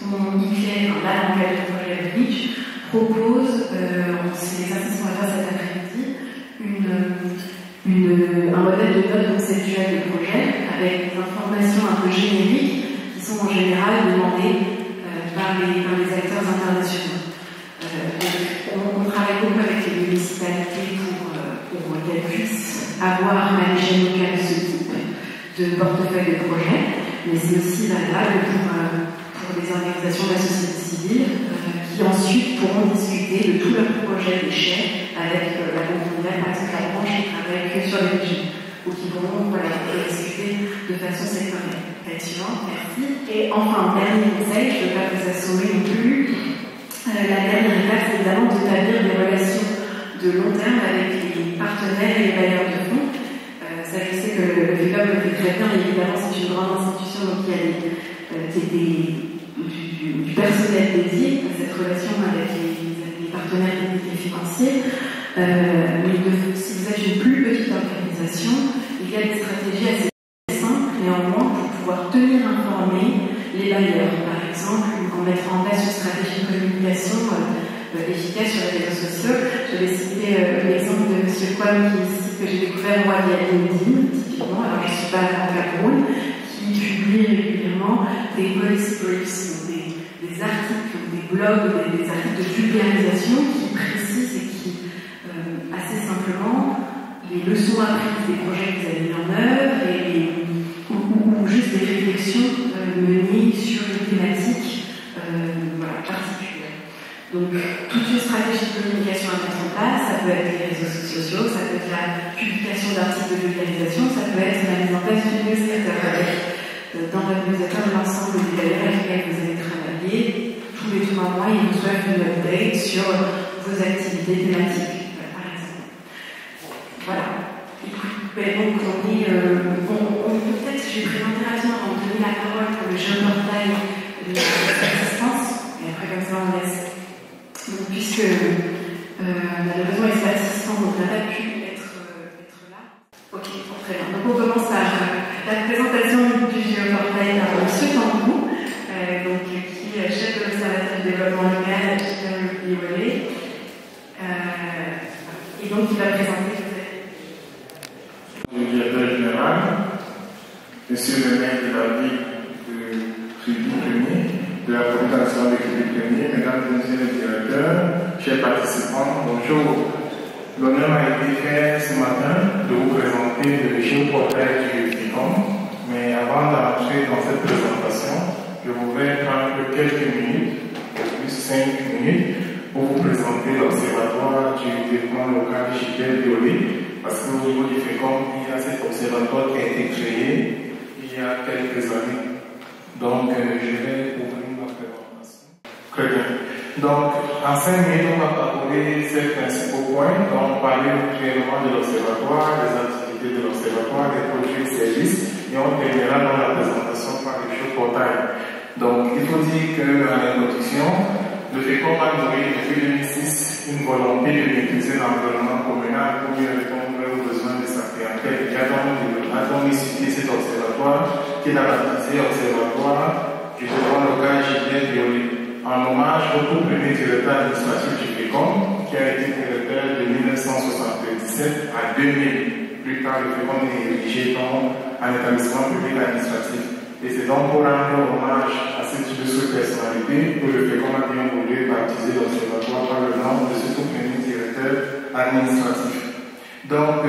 mon ICLER, là dans le cadre du projet Bridge, propose, c'est l'exercice qu'on va faire cet après-midi, un modèle de note conceptuelle de projet avec des informations un peu génériques qui sont en général demandées par les acteurs internationaux. On travaille beaucoup avec les municipalités pour qu'elles puissent avoir à l'échelle locale ce type de portefeuille de projet, mais c'est aussi valable pour les organisations de la société civile qui ensuite pourront discuter de tous leurs projets d'échelle avec la Banque mondiale, par exemple la branche qui travaille que sur les budgets, ou qui pourront discuter de façon sectorielle. Suivante, merci. Et enfin, dernier conseil, je ne veux pas vous assommer non plus. La dernière étape, c'est évidemment d'établir des relations de long terme avec les partenaires et les bailleurs de fonds. Ça, je sais que le FECOM le fait très bien, évidemment, c'est une grande institution, donc il y a du personnel dédié à cette relation avec les partenaires techniques et financiers. Mais si vous êtes une plus petite organisation, il y a des stratégies assez simples, néanmoins, pour pouvoir tenir informés les bailleurs. Par exemple, en mettant en place une stratégie de communication efficace sur les réseaux sociaux. Je vais citer l'exemple de M. Kwame, que j'ai découvert moi via LinkedIn, typiquement, alors je ne suis pas au Cameroun, qui publie régulièrement des policy briefs, des articles, des blogs, des articles de vulgarisation qui précisent et qui, assez simplement, les leçons apprises des projets que vous avez mis en œuvre et des réflexions menées sur une thématique particulière. Donc, toute une stratégie de communication à mettre en place, ça peut être les réseaux sociaux, ça peut être la publication d'articles de vulgarisation, ça peut être la mise en place d'une newsletter avec, dans votre newsletter, l'ensemble des valeurs avec lesquelles vous avez travaillé. Tous les 3 mois, ils reçoivent une update sur vos activités thématiques, par exemple. Voilà. Donc, peut-être, je vais présenter rapidement, on donner la parole pour le jeune portail de l'assistance, et après, comme ça, on laisse. Donc, puisque malheureusement, les assistants n'ont pas pu être là. Ok, très bien. Donc, on commence par la présentation du géoportail par M. Tambou, qui est chef de l'Observatoire du développement local, et donc, il va présenter. Le directeur général, monsieur le maire de la ville de Crédit-Premier, de la Communauté nationale de Crédit-Premier, mesdames et messieurs les directeurs, chers participants, bonjour. L'honneur m'a été fait ce matin de vous présenter le géoportail du FICOM, mais avant d'entrer dans cette présentation, je voudrais prendre quelques minutes, plus 5 minutes, pour vous présenter l'Observatoire du développement local Chipel-Biolé, parce qu'au niveau du FICOM, il y a cet observatoire qui a été créé il y a quelques années. Donc, je vais ouvrir ma présentation. Très bien. Donc, en 5 minutes, on va parcourir ces principaux points. Donc, parler clairement de l'observatoire, des activités de l'observatoire, des produits et services, et on terminera dans la présentation par le géoportail. Donc, il faut dire qu'en introduction, le FICOM a nourri depuis 2006 une volonté de maîtriser l'environnement communal pour mieux répondre aux besoins de sa clientèle. Il y a donc institué cet observatoire qui est baptisé Observatoire du développement local Chipel-Biolé, en hommage au tout premier directeur administratif du FICOM, qui a été directeur de 1977 à 2000. Plus tard, le FICOM est érigé en établissement public administratif. Et c'est donc pour rendre hommage à cette illustre personnalité que le FICOM a bien voulu baptiser l'observatoire par le nom de ce tout premier directeur administratif. Donc,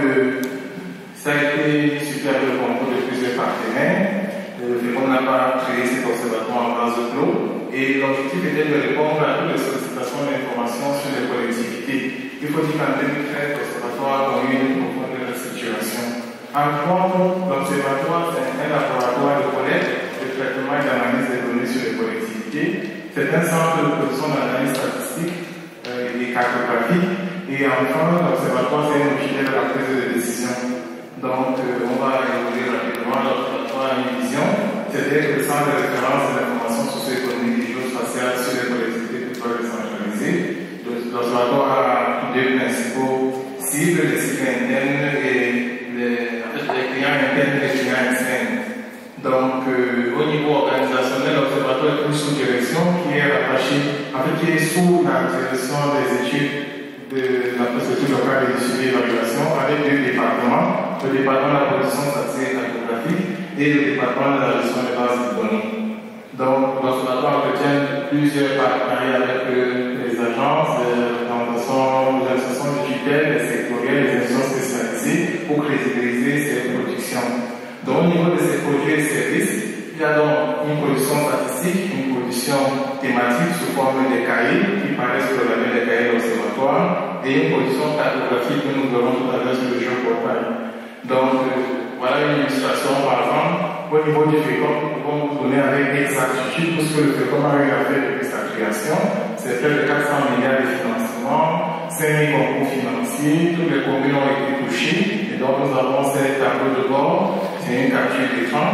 ça a été suivi avec le concours de plusieurs partenaires. Le FICOM n'a pas créé cet observatoire en base de clos, et l'objectif était de répondre à toutes les sollicitations d'informations sur les collectivités. Il faut dire qu'en 2013, l'observatoire a eu une profonde restructuration. En gros, l'observatoire, c'est un laboratoire de collecte, de traitement et d'analyse des données sur les collectivités. C'est un centre de production d'analyse statistique et cartographique. Et enfin, l'observatoire, c'est un outil de la prise de décision. Donc, on va évoluer rapidement. L'observatoire a une vision, c'est-à-dire le centre de référence de l'information socio-économique et géospatiale sur les collectivités culturelles décentralisées. L'observatoire a 2 principaux cibles, les cibles internes et les clients internes et les clients externes. Donc, au niveau organisationnel, l'observatoire est plus sous direction qui est rattaché, qui est sous la direction des études de la procédure locale de suivi et d'évaluation avec 2 départements, le département de la production statistique et cartographique et le département de la gestion des bases de données. Donc, l'observatoire entretient plusieurs partenariats avec les agences d'associations digitales, les sectorielles, les institutions spécialisées pour crédibiliser ces productions. Donc, au niveau de ces produits et services, il y a donc une production statistique, une production thématique sous forme de cahiers qui paraissent sur la des cahiers de l'observatoire et une production cartographique que nous verrons tout à l'heure sur le géoportail. Donc, voilà une illustration par exemple. Au niveau du FICOM, nous pouvons vous donner avec exactitude tout ce que le FICOM a eu à faire depuis sa création. C'est près de 400 milliards de financement, 5 000 concours financiers, toutes les communes ont été touchées. Et donc nous avons ces tableaux de bord, c'est une capture d'écran.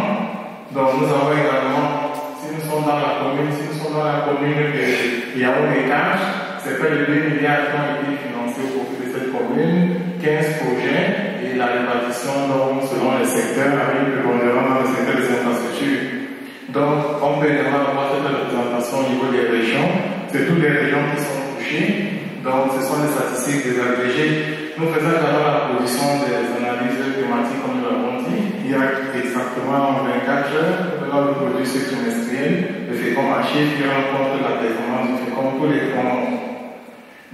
Donc nous avons également, si nous sommes dans la commune de Yaoundé-Cache, c'est près de 2 milliards qui ont été financés au profit de cette commune, 15 projets. Et la répartition donc, selon les secteurs avec le pondérant dans le secteur des infrastructures. Donc, on peut également avoir cette représentation au niveau des régions. C'est toutes les régions qui sont touchées. Donc, ce sont les statistiques désagrégées. Nous faisons également la production des analyses thématiques, comme nous l'avons dit. Il y a exactement 24 heures dans le produit trimestriel, le FICOM archive qui rend compte de la performance du FICOM pour les fonds.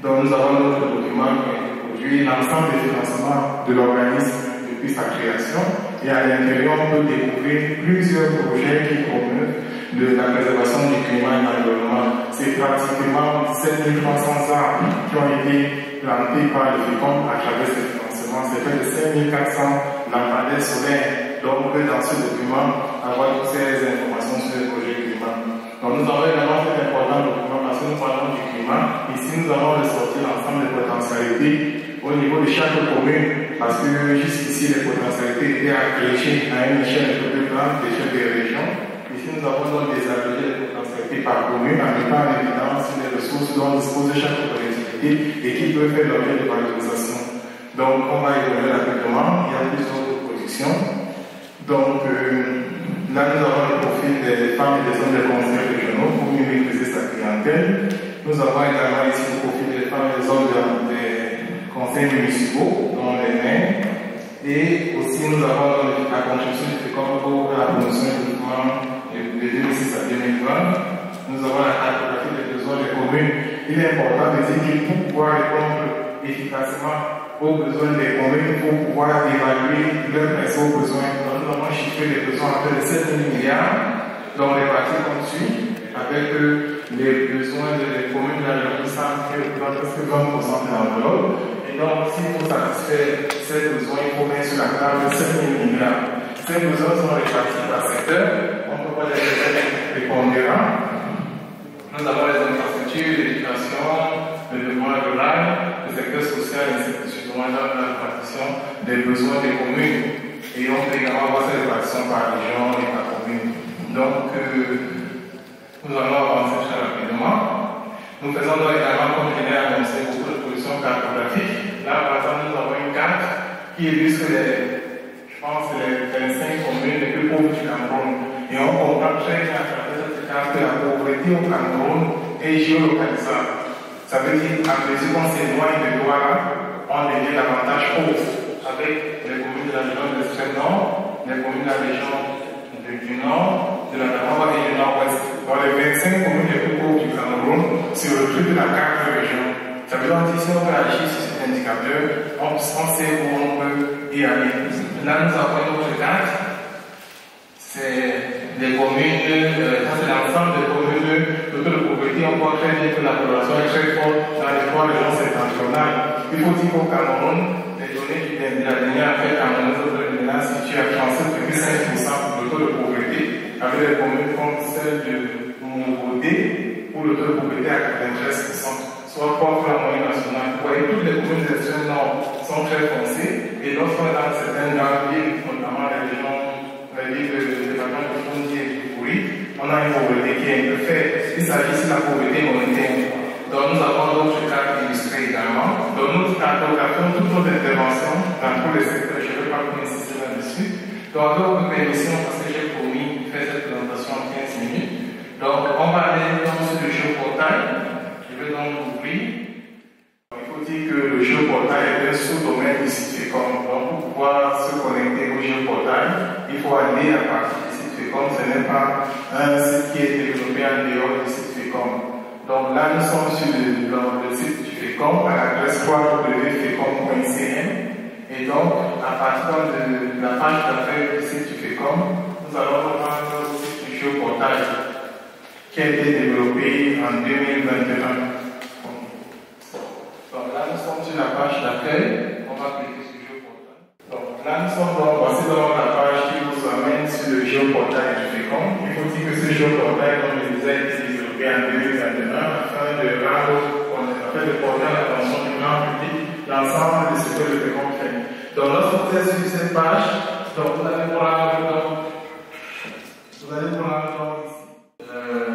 Donc, nous avons notre document qui est produit, l'ensemble des financements de l'organisme depuis sa création. Et à l'intérieur, on peut découvrir plusieurs projets qui promeuvent de la préservation du climat et de l'environnement. C'est pratiquement 7300 arbres qui ont été plantés par le FICOM à travers ces financements. C'est près de 5400 lampadaires solaires. Donc, on peut dans ce document avoir toutes ces informations sur le projet climat. Donc, nous avons également cet important document parce que nous parlons du climat. Ici, nous allons ressortir l'ensemble des potentialités au niveau de chaque commune, parce que jusqu'ici, les potentialités étaient agrégées à une échelle un peu plus grande, l'échelle des régions. Ici, nous avons donc désagrégé les potentialités par commune en mettant en évidence les ressources dont dispose chaque collectivité et qui peuvent faire l'objet de valorisation. Donc, on va évoluer rapidement. Il y a plusieurs propositions. Donc, là, nous avons le profil des femmes et des hommes des conseils régionaux pour mieux maîtriser sa clientèle. Nous avons également ici le profil des femmes et des hommes des conseils municipaux, dont les maires. Et aussi, nous avons la contribution du FICOM pour la promotion du mouvement de 2006 à 2020. Nous avons la cartographie des besoins des communes. Il est important de dire qu'il faut pouvoir répondre efficacement aux besoins des communes, il faut pouvoir évaluer leurs principaux besoins. Donc, nous avons chiffré les besoins à peu de 7 000 milliards, dont les parties comme suit, avec les besoins des communes de la région centre qui représentent presque 20% de l'enveloppe. Et donc, s'il faut satisfaire ces besoins, il faut mettre sur la table 7 000 milliards. Ces besoins sont répartis par secteur, on peut pas les faire prépondérants. Nous avons les infrastructures, l'éducation, le développement rural, le secteur social, ainsi de suite. On a la répartition des besoins des communes. Et on peut également voir cette répartition par région et par commune. Donc, nous allons avancer très rapidement. Nous faisons donc également, comme je l'ai annoncé, beaucoup de positions cartographiques. Là, par exemple, nous avons une carte qui illustre les 25 communes les plus pauvres du Cameroun. Et on comprend très bien à travers cette carte que la pauvreté au Cameroun est géolocalisable. Ça veut dire qu'à mesure qu'on s'éloigne de Douala, on devient davantage pauvre, avec les communes de la région de l'extrême nord, les communes de la région du nord, de la Nord et du nord-ouest. Dans les 25 communes les plus pauvres du Cameroun, c'est le truc de la carte de région. Ça veut dire que si on peut agir sur cet indicateur, on sait où on peut y aller. Là, nous avons une autre carte. C'est les communes, ça c'est l'ensemble des communes de toute pauvreté. On voit très bien que la population est très forte dans les 3 régions septentrionales. Il faut dire qu'au Cameroun, les données de la dernière enquête camerounaise de l'ENA situent à 37,5% de taux de pauvreté, avec les communes comme celle de Mongodé, où le taux de pauvreté est à 93%, soit 3 fois la moyenne nationale. Vous voyez, toutes les communes de l'extrême nord sont très foncées, et lorsqu'on est dans certaines grandes villes, notamment les régions, les villes de département de Fondi et du Kouri, on a une pauvreté qui est un peu faible. Il s'agit de la pauvreté monétaire. Donc nous avons d'autres cartes illustrées également. Donc nous cartographions toutes nos interventions dans tous les secteurs. Je ne vais pas vous insister là-dessus. Donc d'autres permissions, parce que j'ai promis de faire cette présentation en 15 minutes. Donc on va aller sur le géoportail. Je vais donc ouvrir. Il faut dire que le géoportail est un sous-domaine du site FICOM. Donc pour pouvoir se connecter au géoportail, il faut aller à partir du site FICOM. Ce n'est pas un site qui est développé en dehors du site FICOM. Donc là, nous sommes sur le site du FICOM à l'adresse www.fecom.cn. Et donc, à partir de la page d'accueil du site du FICOM, nous allons reprendre le site du géoportail qui a été développé en 2021. Donc là, nous sommes sur la page d'accueil. On va cliquer sur le géoportail. Donc là, nous sommes donc, voici donc la page qui vous amène sur le géoportail du FICOM. Il faut dire que ce géoportail, comme je disais, a été développé en 2021 afin de porter à l'attention du grand public l'ensemble de ce que le FICOM fait. Donc lorsque vous êtes sur cette page, donc vous allez voir ici.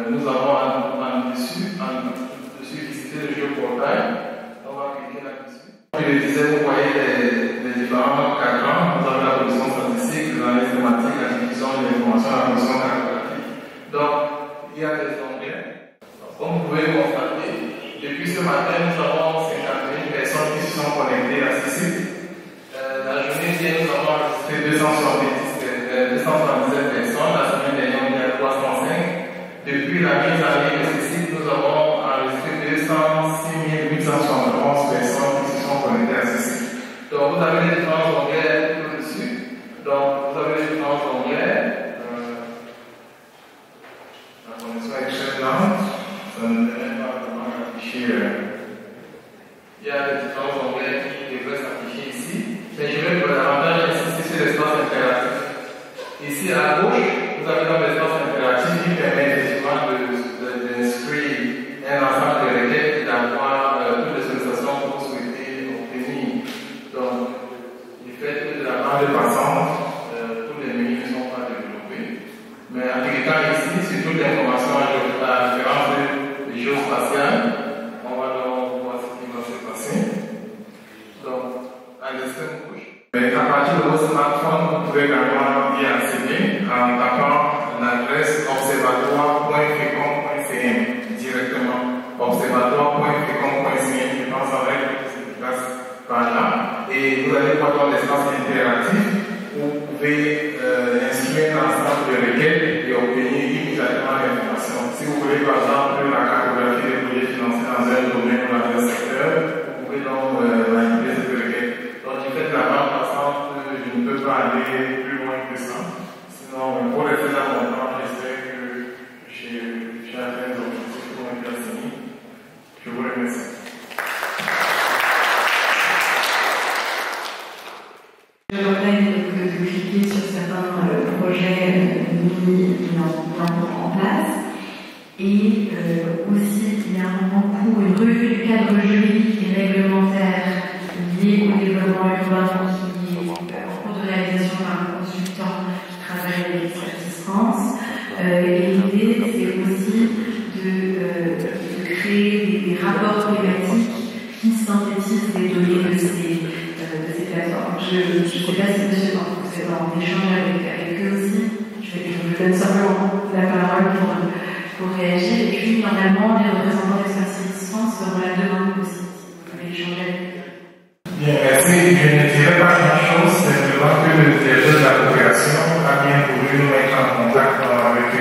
Nous avons en dessus visiter le géoportail. On va cliquer là-dessus. Comme je le disais, vous voyez les différents cadrans. Vous avez la position statistique, l'analyse thématique, la diffusion de l'information, la position cartographique. Donc, il y a des onglets. Comme vous pouvez le constater, depuis ce matin, nous avons 51 personnes qui se sont connectées à ce site. La journée d'hier, nous avons enregistré 277 personnes. La semaine dernière, on est à 305. Depuis la mise en ligne de ce site, nous avons enregistré 206 871 personnes qui se sont connectées à ce site. Donc, vous avez les différents onglets dessus. davantage insister sur l'espace interactif. Ici à gauche, vous avez comme l'espace interactif qui permet effectivement d'inscrire un ensemble de requêtes et d'avoir toutes les sollicitations que vous souhaitez obtenir. Donc, du fait que de la bande passante, tous les menus ne sont pas développés. Mais en cliquant ici, sur toutes les informations à la différence du géospatial, on va donc voir ce qui va se passer. Donc, à l'extrême gauche. Mais à partir de votre smartphone, vous pouvez également y accéder en tapant l'adresse observatoire.fecom.cm directement. Observatoire.fecom.cm, je pense avec cette place par là. Et vous allez voir dans l'espace interactif où vous pouvez inscrire un ensemble de requêtes et obtenir immédiatement l'information. Si vous voulez par exemple la cartographie des projets financés dans un domaine ou dans un secteur, vous pouvez donc manipuler cette requête. Donc du fait de la bande passante, je ne peux pas aller plus loin que ça. Sinon, pour rester dans mon temps, j'espère que j'ai atteint l'objectif pour mon classement. Je vous remercie. Je rappelle que de cliquer sur certains projets mis en place. Et aussi, il y a un concours, une revue du cadre juridique et réglementaire lié au développement urbain qui est en cours de réalisation par un consultant qui travaille avec l'expertise France. Et l'idée, c'est aussi de créer des rapports thématiques qui synthétisent les données de ces plateformes. Je ne sais pas si monsieur vous êtes en échange avec eux aussi. Je vous donne simplement la parole pour réagir. Et puis, normalement, les représentants des expertise France seront là demain aussi. Vous pouvez échanger avec eux. Bien, merci. Je ne dirais pas grand-chose, simplement que le directeur de la coopération a bien voulu nous mettre en contact avec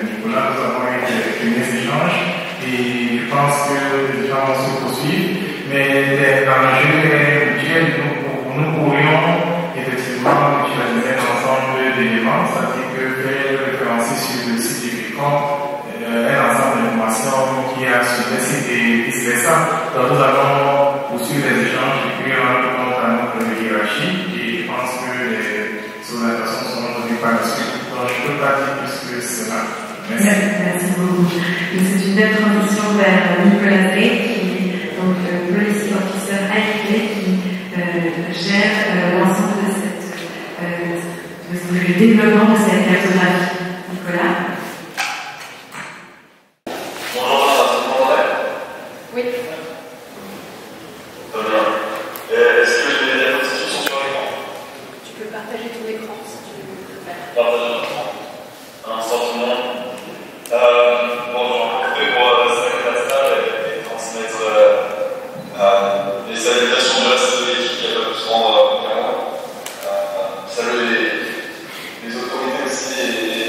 Nicolas. Nous avons eu des premiers échanges et je pense que les gens vont se poursuivre. Mais dans le jeu nous pourrions effectivement utiliser un ensemble d'éléments, c'est-à-dire que faire référencer sur le site du FECOM un ensemble d'informations qui est sur le site et vice-versa. Donc nous allons poursuivre les échanges et puis rendre compte à notre hiérarchie et je pense que les orientations seront données par la suite. Donc je ne peux pas dire plus que cela. Merci beaucoup. C'est une belle transition vers Nicolas Drey, qui est donc policy officer AIP, qui gère l'ensemble de le développement de cette cartographie. Nicolas. Bonjour, ça m'entendait? Oui. Très bien. Est-ce que les diapositives sont sur l'écran? Tu peux partager ton écran si tu veux le faire. Partager mon écran. Un sentiment. Bon, j'en profite pour saluer la salle et transmettre les salutations du reste de l'équipe qui a pas pu se rendre qu'à moi. Saluer les autorités aussi et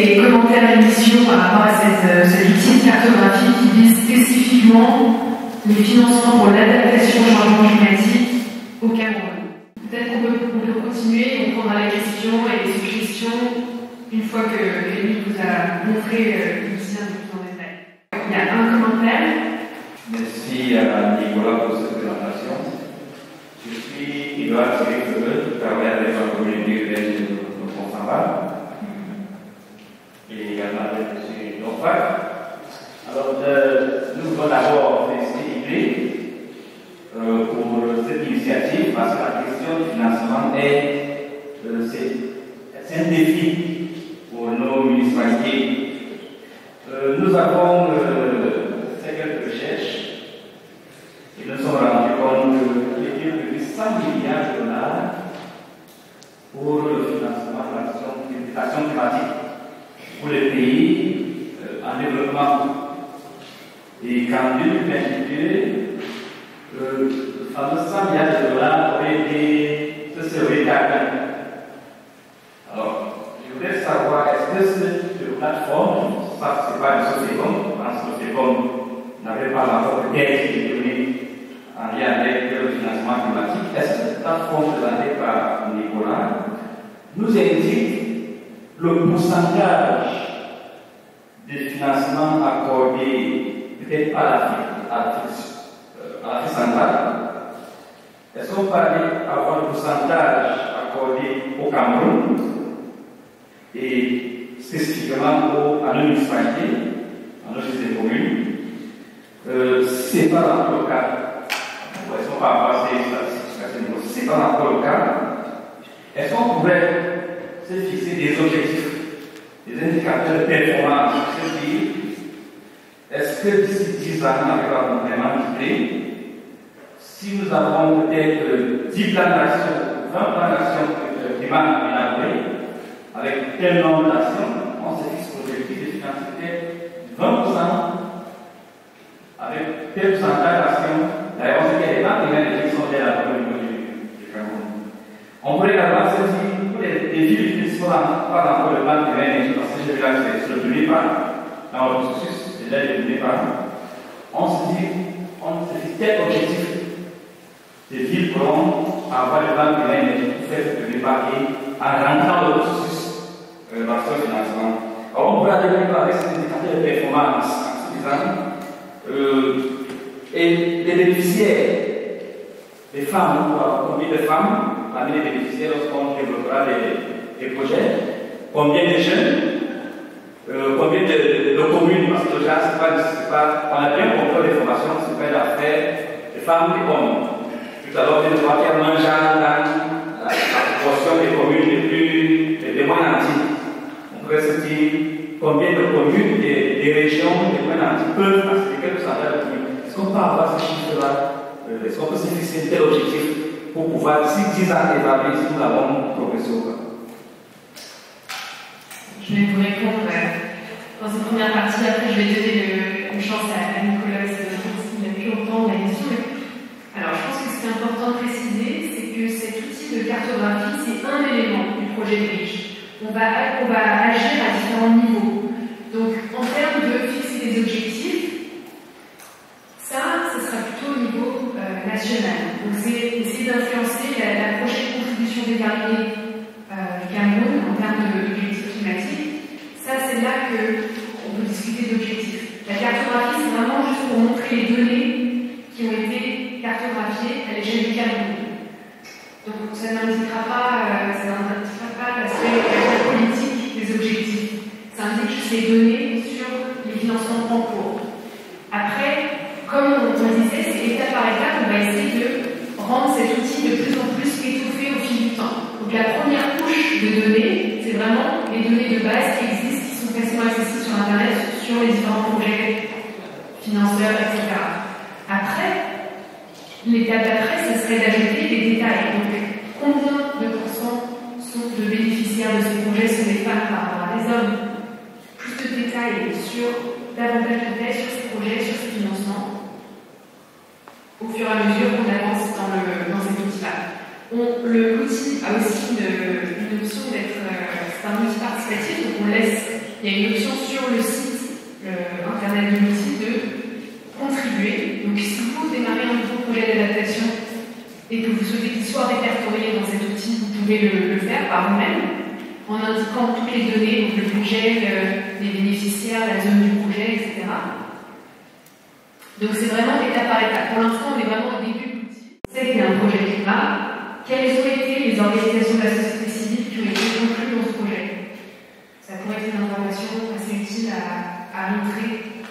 des commentaires initiaux par rapport à cet outil de cartographie qui vise spécifiquement les financements pour l'adaptation au changement climatique au Cameroun. Peut-être qu'on peut continuer, on prendra les questions et les suggestions une fois que Émile vous a montré l'outil un peu plus en détail. Il y a un commentaire. Merci à Nicolas pour cette présentation. Je suis Edouard Thierry-Febel, je travaille avec la communauté urbaine de Pont-Samba et également avec M. Donfac. Alors, nous voulons d'abord féliciter pour cette initiative parce que la question du financement c'est un défi pour nos municipalités. Nous avons fait quelques recherches et nous sommes rendus compte qu'il y a plus de 100 milliards de dollars pour le financement de l'action climatique pour les pays en développement. Et qu'en 2022, le fameux 100 milliards de dollars se serait atteint. Alors, je voudrais savoir, est-ce que cette plateforme, ça c'est pas une société, parce que le FECOM n'avait pas encore peut-être été donné en lien avec le financement climatique, est-ce que cette plateforme présentée par Nicolas nous indique le pourcentage de financement accordé peut-être pas à l'Afrique centrale? Est-ce qu'on peut avoir le pourcentage accordé au Cameroun et spécifiquement à nos municipalités, à nos communes? Si ce n'est pas encore le cas, est-ce qu'on peut avoir ces statistiques à ce niveau? Si ce n'est pas encore le cas, est-ce qu'on pourrait se fixer des objectifs, des indicateurs de performance, c'est-à-dire, est-ce que d'ici 10 ans, avec la complément d'idée, si nous avons peut-être 10 plans d'action, 20 plans d'action climat élaborés, avec tel nombre d'actions, on se fixe l'objectif de financer peut-être 20% avec tel pourcentage d'actions. D'ailleurs, on sait qu'il y a des plans qui sont déjà élaborés au niveau du Cameroun. On pourrait également se dire, pour les villes qui ne sont pas encore le plan de l'énergie, parce que j'ai vu là que c'est le premier pas dans le processus, c'est déjà le premier pas, on se dit, on se fixe tel objectif. Les villes pourront avoir le plan de l'énergie pour faire ce premier pas et en rentrant le processus de financement. Alors, on pourrait aller avec ces indicateurs de performance suffisants et les bénéficiaires, les femmes, combien de femmes parmi les bénéficiaires lorsqu'on développera les projets, combien de jeunes, combien de communes, parce que déjà, on a bien compris les formations, c'est pas l'affaire des femmes et des hommes. Tout à l'heure, on voit qu'il y a un genre dans la proportion des communes les moins nantis. On pourrait se dire combien de communes, des régions les moins nantis peuvent accéder quel pourcentage de communes. Est-ce qu'on peut avoir ce chiffre-là? Est-ce qu'on peut se fixer un tel objectif pour pouvoir, d'ici 10 ans, évaluer si nous avons progressé ou pas? Je vais vous répondre dans cette première partie. Après, je vais donner une chance à Nicolas, qui a pu entendre la question. Alors, je pense que ce qui est important de préciser, c'est que cet outil de cartographie, c'est un élément du projet de RICH. On va agir à différents niveaux. Donc, en termes de fixer des objectifs, ça sera plutôt au niveau national. Donc, c'est essayer d'influencer la prochaine contribution déterminée du Cameroun en termes d'objectifs climatiques. Ça, c'est là qu'on peut discuter d'objectifs. La cartographie, c'est vraiment juste pour montrer les données qui ont été cartographiées à l'échelle du Cameroun. Donc ça n'indiquera pas l'aspect politique des objectifs. Ça indique juste les données sur les financements en cours. Après, comme on disait, c'est étape par étape, on va essayer de rendre cet outil de plus en plus étouffé au fil du temps. Donc la première couche de données, c'est vraiment les données de base qui existent, qui sont facilement accessibles sur Internet, sur les différents projets, financeurs, etc. Après, l'étape d'après, ce serait d'ajouter des détails. Donc, combien de pourcents sont de bénéficiaires de ces projets sont des femmes par rapport à des hommes? Plus de détails sur davantage de détails sur ces projets, sur ces financements, au fur et à mesure qu'on avance dans cet outil-là. L'outil a aussi une option d'être, c'est un outil participatif, donc on laisse il y a une option sur le site internet de l'outil de contribuer. Donc si vous démarrez un nouveau projet d'adaptation et que vous souhaitez qu'il soit répertorié dans cet outil, vous pouvez le faire par vous-même en indiquant toutes les données, donc le budget, les bénéficiaires, la zone du projet, etc. Donc c'est vraiment étape par étape. Pour l'instant, on est vraiment au début de l'outil. On sait qu'il y a un projet climat. Quelles ont été les organisations de la société civile qui ont été incluses dans ce projet? Ça pourrait être une information assez utile à montrer.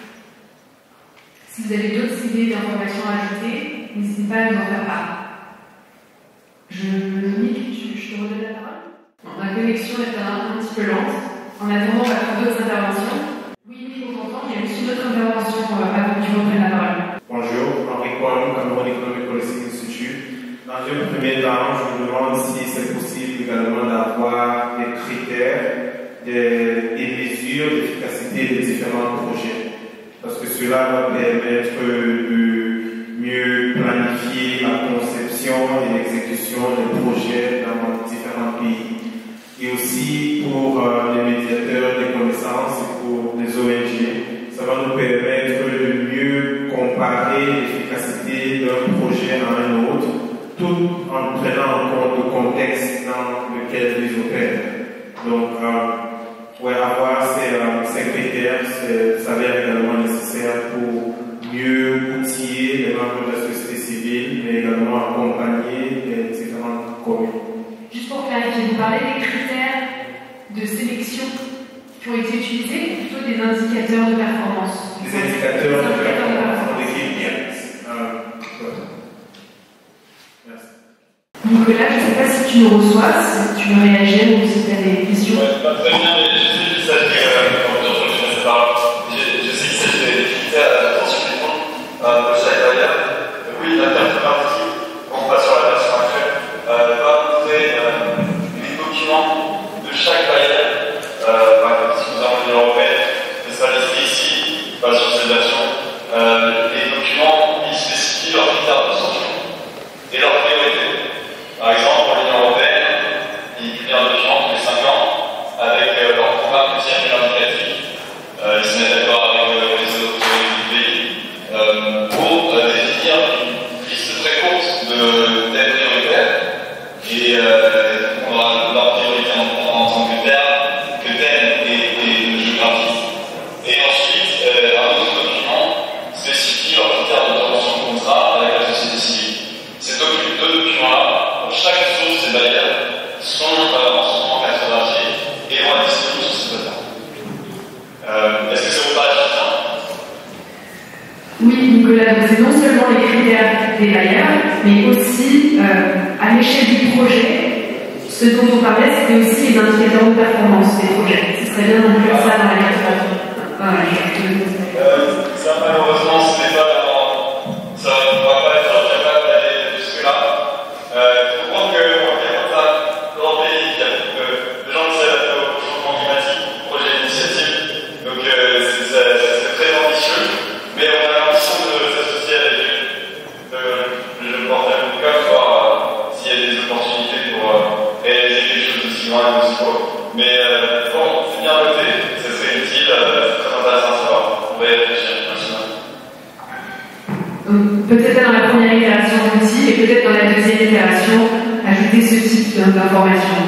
Si vous avez d'autres idées d'informations à ajouter, n'hésitez pas à nous en faire part. Nick, je te redonne la parole. Bon, ma connexion est un petit peu lente. En attendant, on va faire d'autres interventions. Oui, on entend. Il y a aussi une autre intervention avant que tu reprennes la parole. Bonjour, Henri Paul, Cameroun Economic Policy Institute. Dans un premier temps, je me demande si c'est possible également d'avoir des critères, des mesures d'efficacité des différents projets. Parce que cela va permettre de mieux planifier la conception et l'exécution des projets dans différents pays. Et aussi pour les médiateurs des connaissances et pour les ONG, ça va nous permettre de mieux comparer l'efficacité d'un projet à un autre, tout en prenant en compte le contexte dans lequel ils opèrent. Donc, avoir ces critères s'avère également nécessaire pour mieux outiller les membres de la société civile, mais également accompagner les différentes communes. Juste pour clarifier, vous parlez des critères de sélection qui ont été utilisés ou plutôt des indicateurs de performance? Des indicateurs de performance, on décrit bien. Nicolas, je ne sais pas si tu nous reçois, si tu veux réagir ou si tu as des questions. Très bien, mais je sais qu'il s'agit des critères d'attention des fonds de chaque bailleur. Oui, la carte partie, on passe sur la version actuelle, va montrer les documents de chaque bailleur. Par exemple, si vous avez l'Union européenne, ce sera listé ici, pas sur cette version. Les documents, ils spécifient leurs critères d'attention et leurs priorités. Par exemple, pour l'Union européenne, ils publient un document tous les 5 ans avec leur programme multi-annuel indicatif. Ils se mettent d'accord avec les autorités du pays pour définir une liste très courte d'aides prioritaires et on aura leur priorité en tant que thème et de géographie. Et ensuite, un autre document spécifie leurs critères d'obtention de contrat avec la société civile. Ces deux documents-là, chaque source des bailleurs sont en cartographie et vont être disponibles sur ce plateforme. Est-ce que ça vous paraît suffisant? Oui, Nicolas, c'est non seulement les critères des bailleurs, mais aussi à l'échelle du projet, ce dont on parlait, c'était aussi les indicateurs de performance des projets. Ce serait bien d'inclure ça dans la cartographie. Ça, malheureusement, ce n'est pas ça ne va pas être capable d'aller jusque-là. Il faut comprendre qu'en Canada, dans le pays, il y a de gens qui s'adaptent au changement climatique, au projet d'initiative. Donc c'est très ambitieux, mais on a l'ambition de s'associer avec le jeune portail.com pour voir s'il y a des opportunités pour réaliser quelque chose d'aussi grand et d'aussi beau. Mais bon, c'est bien noté, ça serait utile, c'est très intéressant à savoir. On va y réfléchir. Peut-être dans la première itération d'outils et peut-être dans la deuxième itération, ajouter ce type d'information.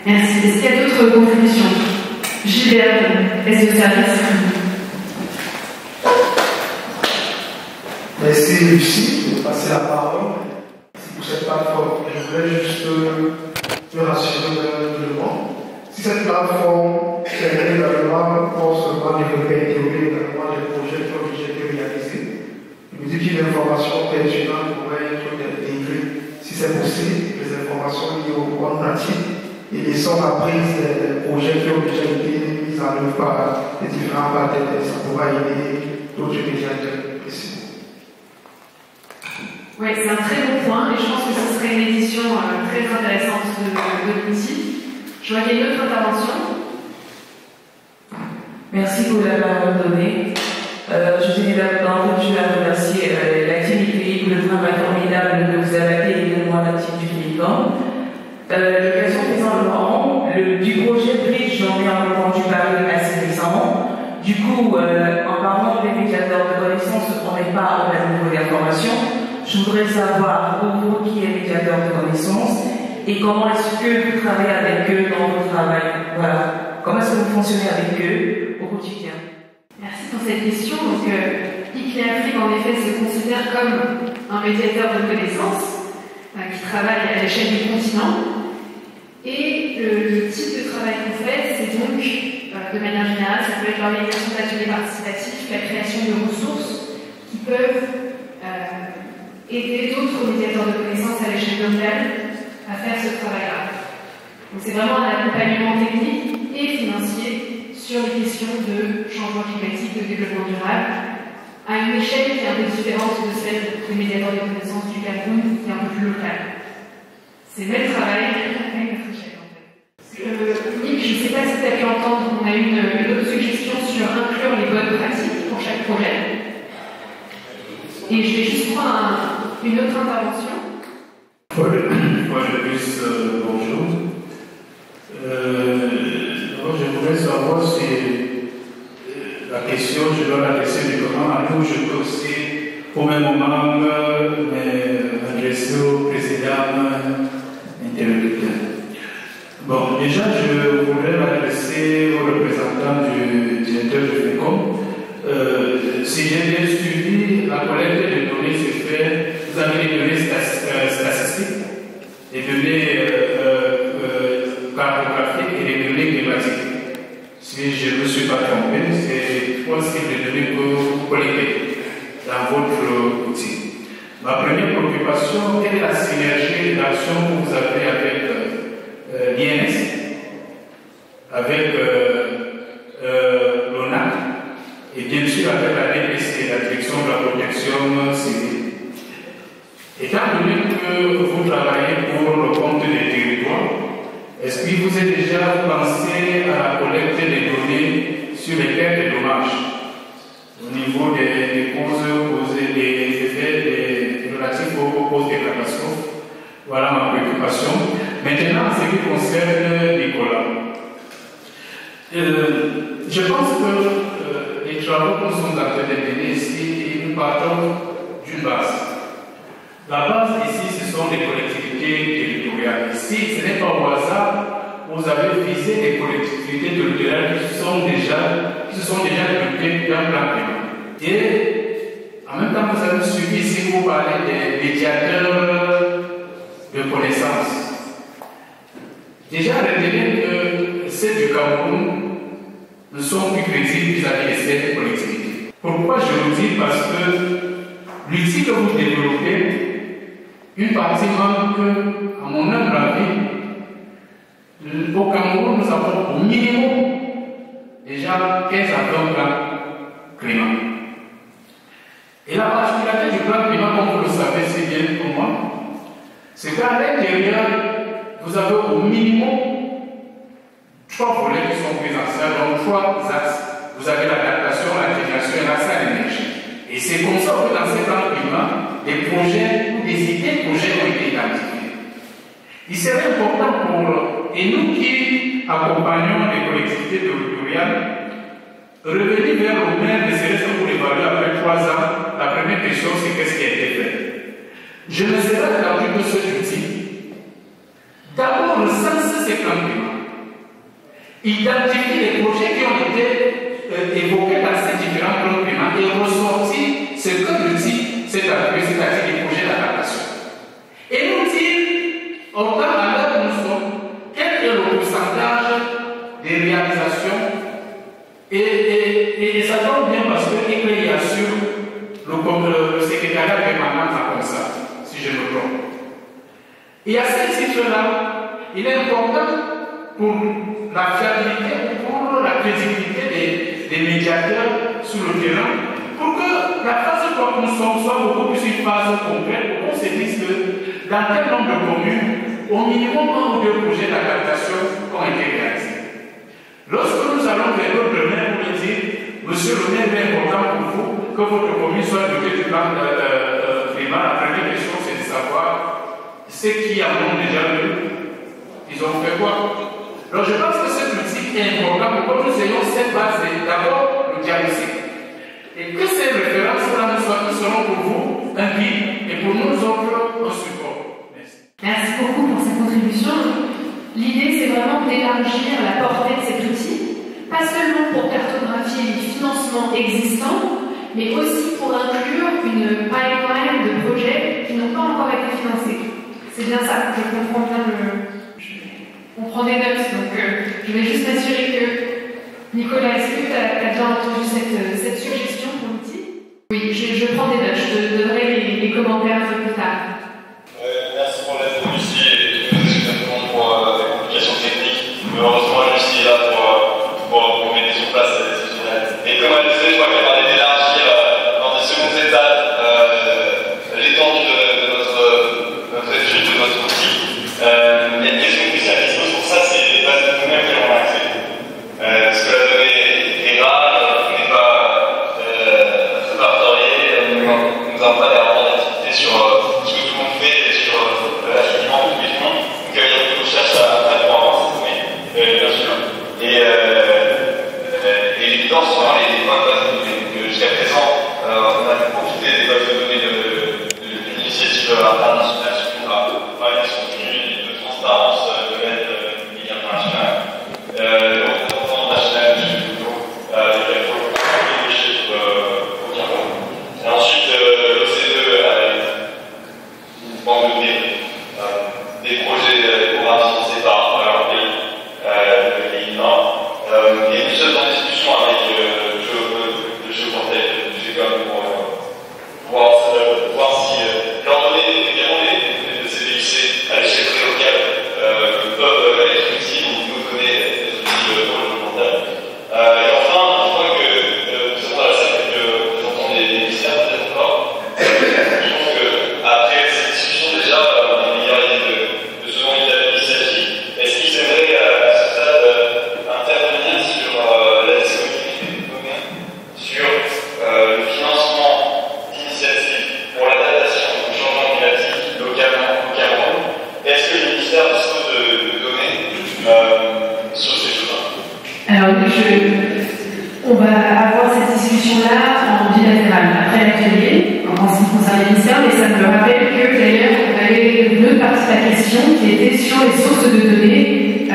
Merci. Est-ce qu'il y a d'autres contributions? Gilbert, est-ce que service? Merci Lucie de passer la parole. Merci pour cette plateforme. Je voulais juste me rassurer d'un élément. Si cette plateforme permet également pour se voir développer également des projets qui ont déjà été réalisés, il me dit qu'une information pertinente pourrait être délivrée, si c'est possible, les informations liées au monde pratique et les sommes apprises des projets qui ont déjà été mis en œuvre par les différents partenaires. Ça pourra aider d'autres médiateurs précis. Oui, c'est un très bon point et je pense que ce serait une édition très intéressante de l'outil. Je vois qu'il y a une autre intervention. Merci pour la parole donnée. Je tenais d'abord à remercier l'activité pour le travail formidable que vous avez fait également à l'activité du FICOM. L'occasion présentement, du projet Bridge, j'en ai entendu parler assez récemment. Du coup, en parlant des médiateurs de connaissances, on n'est pas au même niveau d'information. Je voudrais savoir, pour vous, qui est médiateur de connaissances et comment est-ce que vous travaillez avec eux dans votre travail. Voilà. Comment est-ce que vous fonctionnez avec eux au quotidien? Merci pour cette question. Donc, ICLEI Afrique, en effet, se considère comme un médiateur de connaissances qui travaille à l'échelle du continent. Et le type de travail qu'on fait, c'est donc, de manière générale, ça peut être l'organisation d'ateliers participatifs, la création de ressources qui peuvent aider d'autres médiateurs de connaissances à l'échelle locale à faire ce travail-là. Donc c'est vraiment un accompagnement technique et financier sur les questions de changement climatique, de développement durable, à une échelle qui est un peu différente de celle des médiateurs de connaissances du Cameroun, qui est un peu plus locale. C'est le même travail à une autre échelle, en fait. Nick, je ne sais pas si tu as pu entendre, on a eu une autre suggestion sur inclure les bonnes pratiques pour chaque projet. Et je vais juste prendre une autre intervention. Fois de plus, bonjour. Je voudrais savoir si la question, je dois l'adresser comment à nous, je peux aussi, au même moment, m'adresser au président interlocuteur. Bon, déjà, je voudrais m'adresser au représentant du directeur de FECOM. Si j'ai bien suivi, la collecte de données se fait, vous avez les données statistiques, les données cartographiques et les données climatiques. Si je ne me suis pas trompé, c'est trois types de données que vous collectez dans votre outil. Ma première préoccupation, quelle est la synergie d'action que vous avez avec l'INS, avec l'ONAC, et bien sûr avec la DPC, la Direction de la Protection Civile. Étant donné que vous travaillez pour le compte des territoires, est-ce que vous avez déjà pensé à la collecte des données sur les pertes et dommages au niveau des causes causées, des effets relatifs aux causes des catastrophes? Voilà ma préoccupation. Maintenant, en ce qui concerne Nicolas, je pense que les travaux que nous sommes en train de mener ici, nous partons d'une base. La base ici, ce sont des collectivités territoriales. Ici, ce n'est pas au hasard, vous avez visé des collectivités territoriales qui se sont déjà dotées d'un plan climat. Et en même temps, vous avez suivi ici, vous parlez des médiateurs de connaissances. Déjà, retenez que ceux du Cameroun ne sont plus crédibles vis-à-vis de ces collectivités. Pourquoi je le dis? Parce que l'outil que vous développez, une partie manque, à mon humble avis, au Cameroun, nous avons au minimum déjà 15 à 20 plans climat. Et la particularité du plan climat, comme vous le savez si bien pour moi, c'est qu'à l'intérieur, vous avez au minimum 3 volets qui sont présentiels, donc 3 axes. Vous avez l'adaptation, l'intégration et l'accès à l'énergie. Et c'est comme ça que dans ces plans climat, des projets ou des idées de projets ont été identifiés. Il serait important pour, et nous qui accompagnons les collectivités territoriales, revenir vers le maire, ne serait-ce que pour évaluer après 3 ans, la première question c'est qu'est-ce qui a été fait. Je ne serais pas attendu que ce outil. D'abord, recenser ces plans climat. Identifier les projets qui ont été évoqués dans ces différents plans climat et ressortir ce que l'outil s'est appuyé, c'est-à-dire les projets d'adaptation. Et nous dire, au temps à l'heure où nous sommes, quel est le pourcentage des réalisations et ça tombe bien parce qu'il assure le secrétariat permanent comme ça, si je me trompe. Et à ce titre-là, il est important pour la fiabilité, pour la crédibilité des médiateurs sur le terrain, pour que la phase que nous sommes soit beaucoup plus une phase concrète, pour qu'on se dise que dans quel nombre de communes, au minimum 1 ou 2 projets d'adaptation ont été réalisés. Lorsque nous allons vers notre maire pour dire, monsieur le maire, il est important pour vous que votre commune soit dotée du plan climat, la première question c'est de savoir ceux qui en ont déjà vu, ils ont fait quoi? Alors je pense que cet outil est important pour que nous ayons cette base. D'abord, le diagnostic. Et que ces références-là seront pour vous un guide et pour nous autres un support. Merci beaucoup pour cette contribution. L'idée, c'est vraiment d'élargir la portée de cet outil, pas seulement pour cartographier les financements existants, mais aussi pour inclure une pipeline de projets qui n'ont pas encore été financés. C'est bien ça, je comprends bien on prend des notes, donc je vais juste m'assurer que... Nicolas, est-ce que tu as déjà entendu cette suggestion pour l'outil? Oui, je prends des notes, je te donnerai les commentaires plus tard. Merci pour l'aide de Lucie et exactement pour la communication technique. Heureusement, Lucie est là pour mettre sur place cette décision. Et comme elle disait, je crois qu'elle parlait d'élargir dans des secondes étapes l'étendue de notre étude, de notre outil. Il y a une question cruciale qui se pose pour ça, c'est les bases de données auxquelles on a accès. Parce que la donnée est rare, n'est pas répertoriée, nous n'avons pas des rapports d'activité sur ce que tout le monde fait et sur l'activement de tous les gens. Donc il y a beaucoup de recherches à faire pour avoir ces données, bien sûr. Et l'évidence sont les bonnes bases de données. Jusqu'à présent, on a pu profiter des bases de données d'une initiative internationale sur la validation de transparence de l'aide publique internationale. Et ensuite, l'OCDE a une banque de données des projets d'échographie financés par leur pays, le pays Nord. Et nous sommes en discussion avec le Géoportail, du GECOM, pour voir si leur donner également les données de CDIC à l'échelle très locale peuvent être utiles ou nous donner des outils pour le Géoportail. Et enfin, je crois que nous sommes dans la salle que nous entendons des ministères peut-être encore. Je pense qu'après cette discussion déjà, on a une meilleure idée de ce dont il s'agit. Est-ce qu'ils aimeraient à ce stade intervenir sur la disponibilité de données, sur le financement d'initiatives pour l'adaptation au changement climatique localement au Cameroun? Est-ce que le ministère dispose de données sur ces choses-là? Alors, on va avoir cette discussion-là en bilatéral après l'atelier, en ce qui concerne les ministères, mais ça me rappelle que d'ailleurs, on avait une autre partie de la question qui était sur les sources de données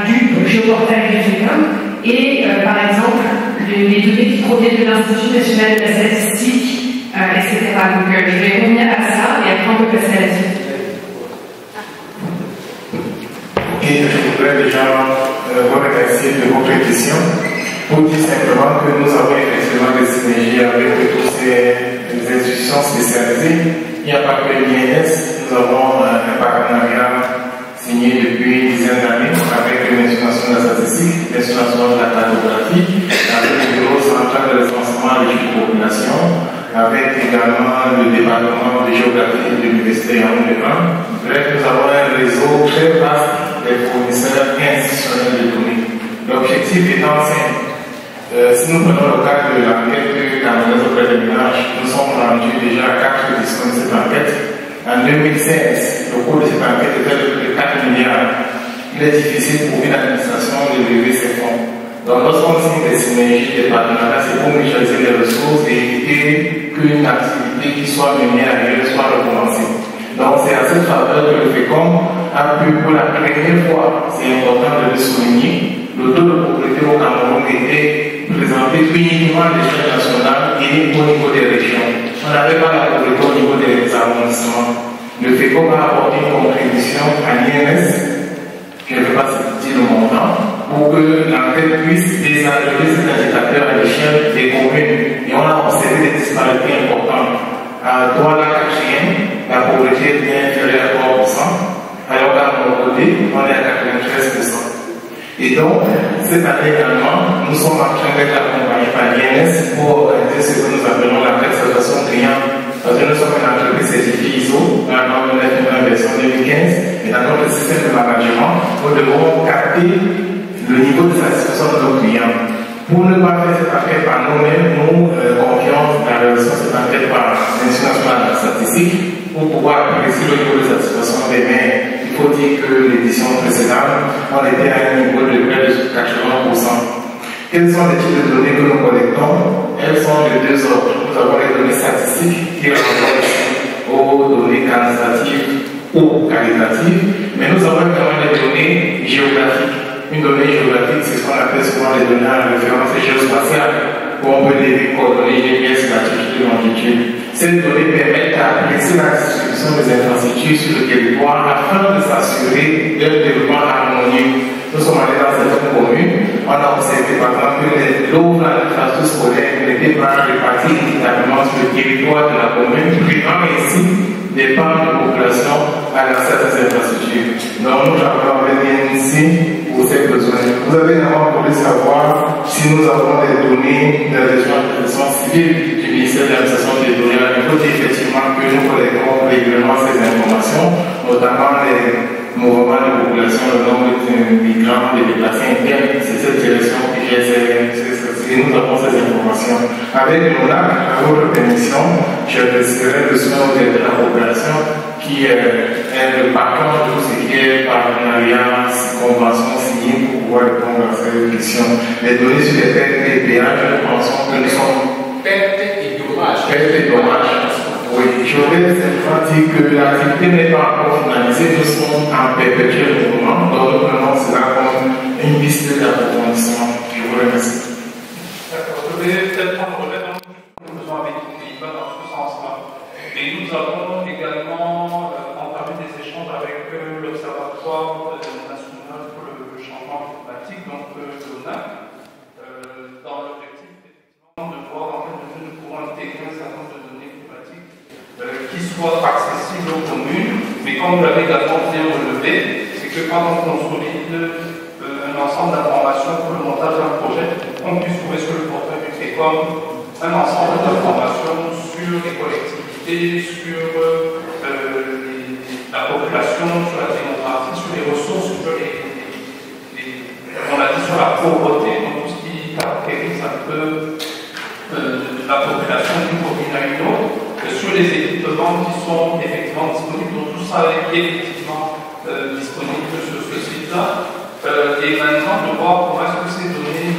du géoportail du GECOM et par exemple les données qui proviennent de l'Institut national de la statistique, etc. Donc je vais revenir à ça et après on peut passer à la suite. Et je voudrais déjà vous remercier de votre question pour dire simplement que nous avons effectivement des synergies avec toutes ces institutions spécialisées. Il n'y a pas que l'INS, nous avons un partenariat signé depuis une dizaine d'années avec l'Institut national de la statistique, l'Institut national de la cartographie, avec le bureau central de recensement des populations, avec également le département de géographie de l'Université Yaoundé. Bref, nous avons un réseau très vaste des fournisseurs institutionnels de données. L'objectif étant simple. Si nous prenons le cas de l'enquête camerounaise auprès des ménages, nous sommes rendus déjà à 4 éditions de cette enquête. En 2016, le coût de cette enquête était de plus de 4 milliards. Il est difficile pour une administration de lever ces fonds. Donc, lorsqu'on signe des synergies, des partenariats, c'est pour mutualiser les ressources et éviter qu'une activité qui soit menée ailleurs soit recommencée. Donc, c'est à cette faveur que le FECOM a pu, pour la première fois, c'est important de le souligner, le taux de pauvreté au Cameroun était présenté uniquement à l'échelle nationale et au niveau des régions. On n'avait pas la pauvreté au niveau des arrondissements. Le FECOM a apporté une contribution à l'INS, je ne vais pas citer le montant, pour que l'enquête puisse désagréger cet indicateur à l'échelle des communes. Et on a observé des disparités importantes. À Douala-Kachien, la pauvreté est bien inférieure à 3%, alors qu'à Mokoté, on est à 93%. Et donc, cette année également, nous sommes en train d'être accompagnés par l'INS pour organiser ce que nous appelons la préservation client. Parce que nous sommes une entreprise certifiée ISO, dans la norme de version 2015, et dans notre système de management, nous devons capter le niveau de satisfaction de nos clients. Pour ne pas faire cette enquête par nous-mêmes, nous confions la réalisation de cette enquête par l'Institut national de la statistique pour pouvoir apprécier le niveau de satisfaction des maires. Il faut dire que l'édition précédente, on était à un niveau de près de 80%. Quels sont les types de données que nous collectons? Elles sont de deux ordres. Nous avons les données statistiques qui renvoient aux données quantitatives ou qualitatives, mais nous avons également les données géographiques. Une donnée géographique, c'est ce qu'on appelle souvent les données en référence géospatiale, où on peut les coordonnées GPS, latitude, longitude. Ces données permettent d'apprécier la distribution des infrastructures sur le territoire afin de s'assurer d'un développement harmonieux. Nous sommes allés dans certaines communes, on a observé par exemple que l'eau dans l'infrastructure scolaire n'était pas répartie équitablement sur le territoire de la commune, privant ainsi des parts de population à l'accès à ces infrastructures. Donc nous avons bien ici pour ces besoins. Vous avez également voulu savoir si nous avons des données de la gestion civile du ministère de l'administration des données. Il faut dire effectivement que nous collectons régulièrement ces informations, notamment les mouvements de population, le nombre de migrants, de déplacés internes. C'est cette direction qui gère et nous avons ces informations. Avec l'ONAC, à votre permission, je laisserai le soin de la population qui est le partant de tout ce qui est partenariat, convention signée pour pouvoir répondre à ces questions. Les données sur les pertes et péages, nous pensons que nous sommes pertes et dommages. Pertes et dommages. Oui, je voudrais simplement dire que l'activité n'est pas encore finalisée, nous sommes en perpétuel mouvement, donc nous prenons cela comme une piste d'approfondissement. Je vous remercie. D'accord, je vais peut-être prendre le temps que nous avons avec les Pays-Bas dans ce sens-là. Et nous avons également entamé des échanges avec l'Observatoire national pour le changement climatique, donc l'ONAC, dans l'objectif effectivement de voir en quelle mesure nous pourrons intégrer un certain nombre de données climatiques qui soient accessibles aux communes, mais comme vous l'avez également bien relevé, c'est que quand on consolide un ensemble d'informations pour le montage d'un projet, on puisse trouver sur le portail du TECOM un ensemble d'informations sur les collectivités, sur la population, sur la démographie, sur les ressources, sur on a dit sur la pauvreté, donc tout ce qui caractérise un peu la population d'une commune à une autre, sur les équipements qui sont effectivement disponibles, donc tout ça est effectivement disponible sur ce site-là. Et maintenant, de voir comment est-ce que ces données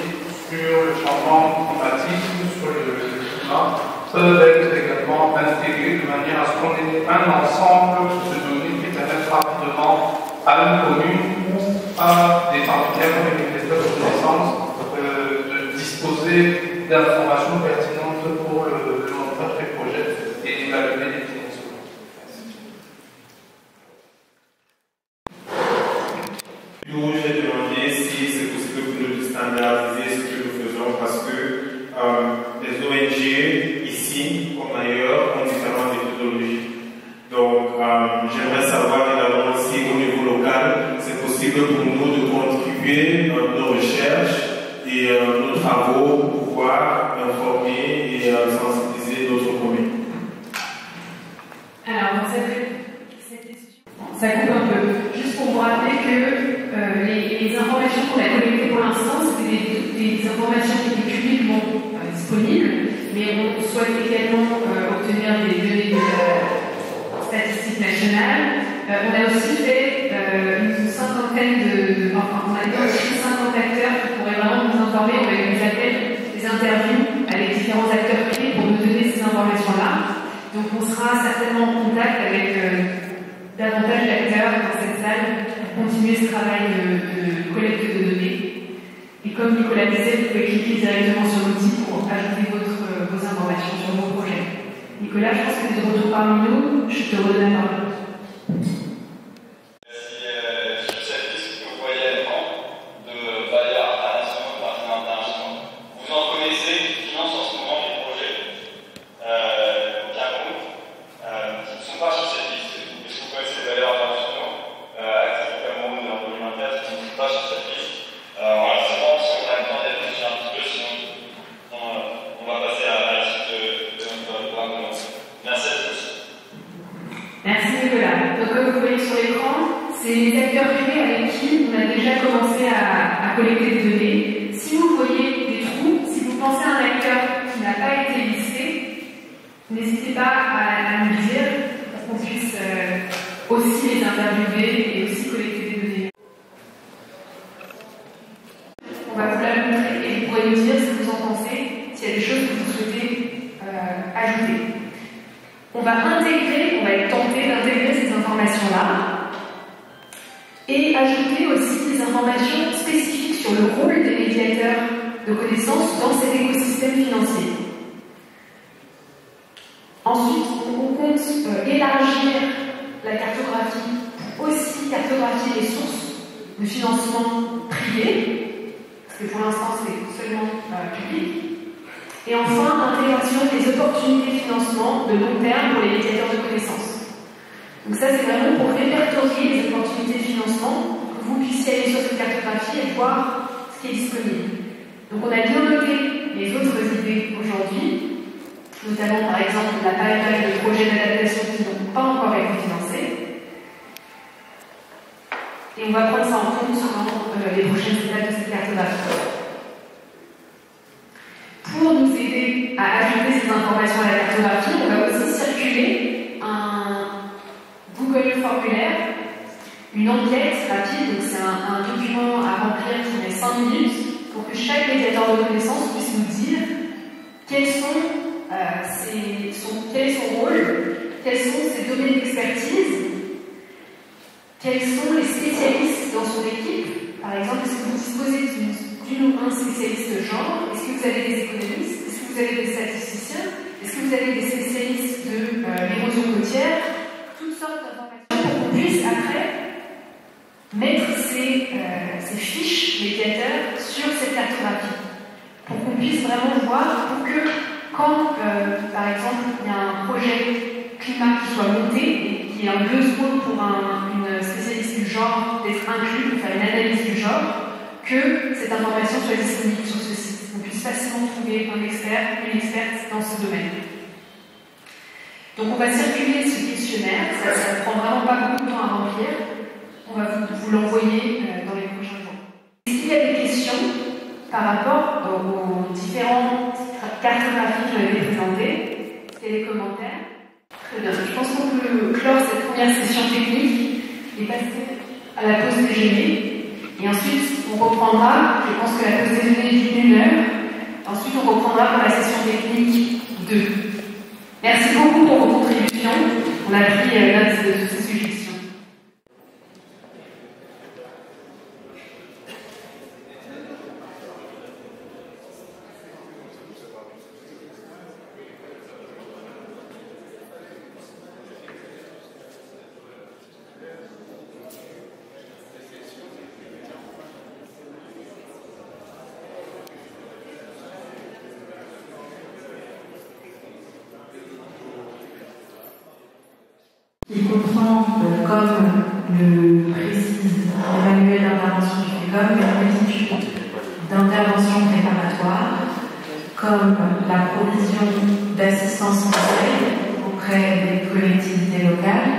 sur le changement climatique, sur le climat, peuvent être également intégrées de manière à ce qu'on ait un ensemble de données qui permettent rapidement à une commune ou à des partenaires avec des espèces de connaissances de disposer d'informations pertinentes pour le montage des projets et la levée des financements. Nous, j'ai demandé si c'est possible pour nous de standardiser ce que nous faisons parce que les ONG, ici comme ailleurs, ont différentes méthodologies. Donc, j'aimerais savoir également si au niveau local, c'est possible pour nous de contribuer nos recherches et nos travaux pour pouvoir informer et sensibiliser d'autres communes. Alors, cette question, ça coupe un peu. Juste pour vous rappeler que les informations qu'on a collectées pour l'instant, c'était des informations qui étaient publiquement disponibles, mais on souhaite également obtenir des données de la statistique nationale. On a aussi fait une cinquantaine on a identifié 50 acteurs qui pourraient vraiment nous informer. On a eu des appels, des interviews avec différents acteurs clés pour nous donner ces informations-là. Donc on sera certainement en contact avec davantage d'acteurs dans cette salle pour continuer ce travail de collecte de données. Et comme Nicolas disait, vous pouvez cliquer directement sur l'outil pour ajouter vos informations sur vos projets. Nicolas, je pense que tu es de retour parmi nous. Je te redonne la parole. C'est les acteurs privés avec qui on a déjà commencé à collecter des données. Si vous voyez des trous, si vous pensez à un acteur qui n'a pas été listé, n'hésitez pas à nous dire pour qu'on puisse aussi les interviewer et aussi collecter des données. On va vous la montrer et vous pourrez nous s'il y a des choses que vous souhaitez ajouter. On va être tenté d'intégrer ces informations-là et ajouter aussi des informations spécifiques sur le rôle des médiateurs de connaissances dans cet écosystème financier. Ensuite, on compte élargir la cartographie pour aussi cartographier les sources de financement privées, parce que pour l'instant c'est seulement public. Et enfin, intégration des opportunités de financement de long terme pour les médiateurs de connaissances. Donc ça, c'est vraiment pour répertorier les opportunités de financement, pour que vous puissiez aller sur cette cartographie et voir ce qui est disponible. Donc on a bien noté les autres idées aujourd'hui, notamment par exemple la pipeline de projets d'adaptation qui n'ont pas encore été financés. Et on va prendre ça en compte dans les prochaines étapes de cette cartographie. Pour nous aider à ajouter ces informations à la cartographie, on va aussi circuler un Google formulaire, une enquête rapide, donc c'est un document à remplir qui met 5 minutes pour que chaque médiateur de connaissances puisse nous dire quel est son rôle, quels sont ses domaines d'expertise, quels sont les spécialistes dans son équipe. Par exemple, est-ce que vous disposez d'une ou un spécialiste de genre? Est-ce que vous avez des économistes? Est-ce que vous avez des statisticiens? Est-ce que vous avez des spécialistes de l'érosion côtière? Toutes sortes d'informations pour qu'on puisse après mettre ces fiches médiateurs sur cette cartographie. Pour qu'on puisse vraiment voir, pour que quand, par exemple, il y a un projet climat qui soit monté et qu'il y ait un besoin pour une spécialiste du genre d'être inclus, pour faire une analyse du genre, que cette information soit disponible sur ce site. On puisse facilement trouver un expert, une experte dans ce domaine. Donc on va circuler ce questionnaire, ça ne prend vraiment pas beaucoup de temps à remplir. On va vous l'envoyer dans les prochains jours. Est-ce qu'il y a des questions par rapport aux différentes cartographies qui ont été présentées? Est-ce qu'il y a des commentaires? Très bien, je pense qu'on peut clore cette première session technique et passer à la pause déjeuner. Et ensuite, on reprendra, je pense que la pause déjeuner est d'1 heure. Ensuite, on reprendra pour la session technique 2. Merci beaucoup pour vos contributions. On a pris note de toutes ces suggestions. Il comprend, comme le précise le manuel d'intervention du FECOM, une multitude d'interventions préparatoires, comme la provision d'assistance conseil auprès des collectivités locales.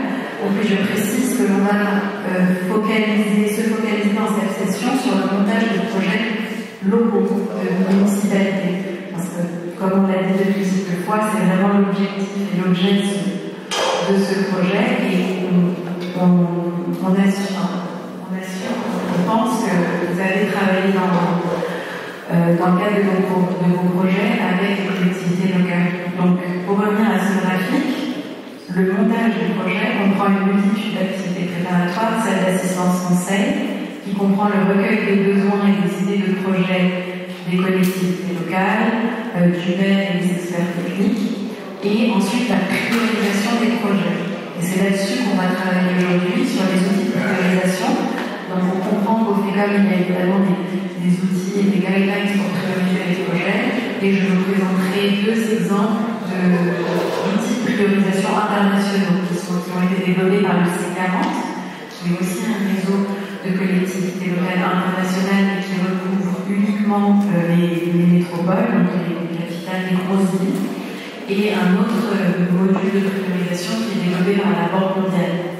Au plus, je précise que l'on va se focaliser dans cette session sur le montage de projets locaux de municipalités. Parce que, comme on l'a dit depuis quelques fois, c'est vraiment l'objectif et l'objet de ce projet, et on pense que vous allez travailler dans le cadre de vos projets avec les collectivités locales. Donc, pour revenir à ce graphique, le montage du projet comprend une multitude d'activités préparatoires, celle d'assistance conseil, qui comprend le recueil des besoins et des idées de projet des collectivités locales, du maire et des experts techniques, et ensuite la priorisation des projets. Et c'est là-dessus qu'on va travailler aujourd'hui, sur les outils de priorisation. Donc on comprend qu'au FECOM, il y a évidemment des outils et des guidelines pour prioriser les projets, et je vous présenterai 2 exemples d'outils de priorisation internationaux qui ont été développés par le C40, qui est aussi un réseau de collectivités locales internationales et qui recouvre uniquement les métropoles, donc les capitales, les grosses villes, et un autre module de priorisation qui est développé par la Banque mondiale.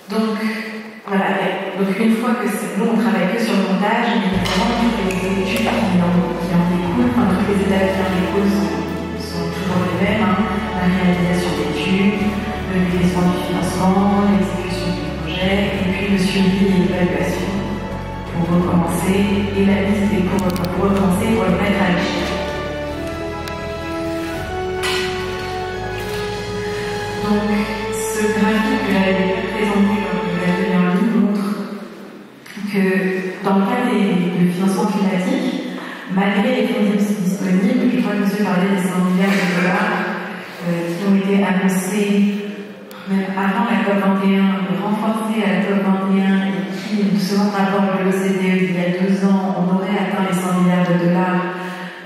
Donc, voilà. Donc, une fois que nous, on travaille que sur le montage, mais évidemment, toutes les études qui en découlent, enfin, toutes les étapes qui en découlent sont toujours les mêmes. La réalisation d'études, le décaissement du financement, l'exécution du projet, et puis le suivi et l'évaluation. pour recommencer et la liste est pour recommencer pour le mettre à l'échelle. Donc, ce graphique que j'avais présenté lors de l'atelier en ligne montre que dans le cas du financement climatique, malgré les fonds disponibles, je crois que monsieur parlait des 100 milliards de dollars qui ont été annoncés même avant la COP21, renforcés à la COP21 et qui, selon le rapport de l'OCDE il y a 2 ans, on aurait atteint les 100 milliards de dollars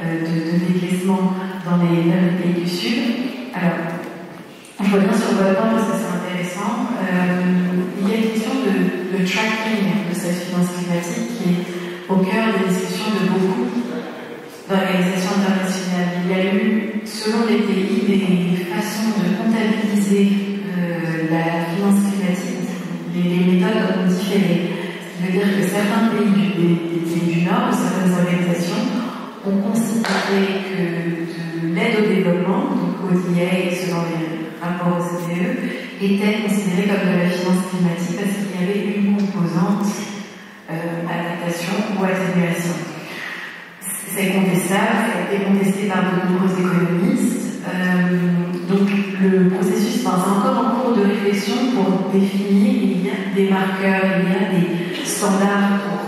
de décaissement dans les 9 pays du Sud. Alors, je reviens sur votre temps parce que c'est intéressant. Il y a une question de tracking de cette finance climatique qui est au cœur des discussions de beaucoup d'organisations internationales. Il y a eu, selon les pays, des façons de comptabiliser la finance climatique. Les méthodes ont différé. Ce qui veut dire que certains pays du Nord, certaines organisations, ont considéré que de l'aide au développement, donc ODA, selon les rapports OCDE, était considérée comme de la finance climatique parce qu'il y avait une composante adaptation ou atténuation. C'est contestable, ça a été contesté par de nombreux économistes. Donc le processus est encore en cours de réflexion pour définir, il y a des marqueurs, il y a des standards pour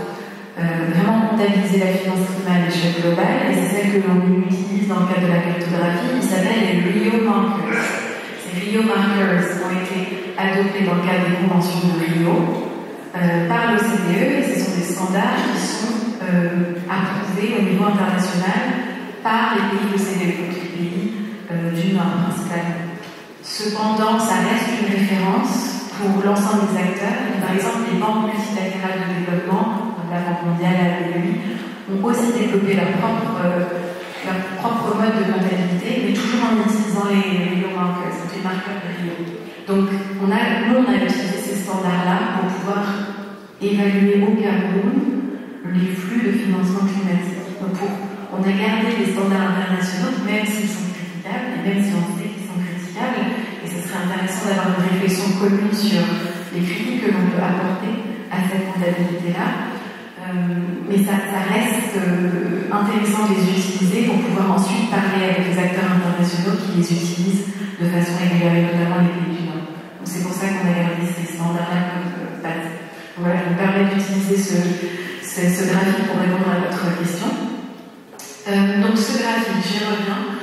vraiment comptabiliser la finance climatique à l'échelle globale, et c'est celle que l'on utilise dans le cadre de la cartographie, il s'appelle les Rio Markers. Ces Rio Markers ont été adoptés dans le cadre des conventions de Rio par l'OCDE, et ce sont des standards qui sont approuvés au niveau international par les pays OCDE, donc les pays du Nord principalement. Cependant, ça reste une référence pour l'ensemble des acteurs. Par exemple, les banques multilatérales de développement, comme la Banque mondiale, la BEI, ont aussi développé leur propre mode de comptabilité, mais toujours en utilisant les Rio Markers, les marqueurs de Rio. Donc, nous, on a utilisé ces standards-là pour pouvoir évaluer au Cameroun les flux de financement climatique. Donc, on a gardé les standards internationaux, même s'ils sont critiquables, et même si on sait qu'ils sont critiquables, et ce serait intéressant d'avoir une réflexion commune sur les critiques que l'on peut apporter à cette comptabilité-là. Mais ça reste intéressant de les utiliser pour pouvoir ensuite parler avec les acteurs internationaux qui les utilisent de façon régulière, et notamment les pays du Nord. Donc c'est pour ça qu'on a gardé ces standards-là comme base. Donc voilà, je me permets d'utiliser ce graphique pour répondre à votre question. Donc ce graphique, j'y reviens,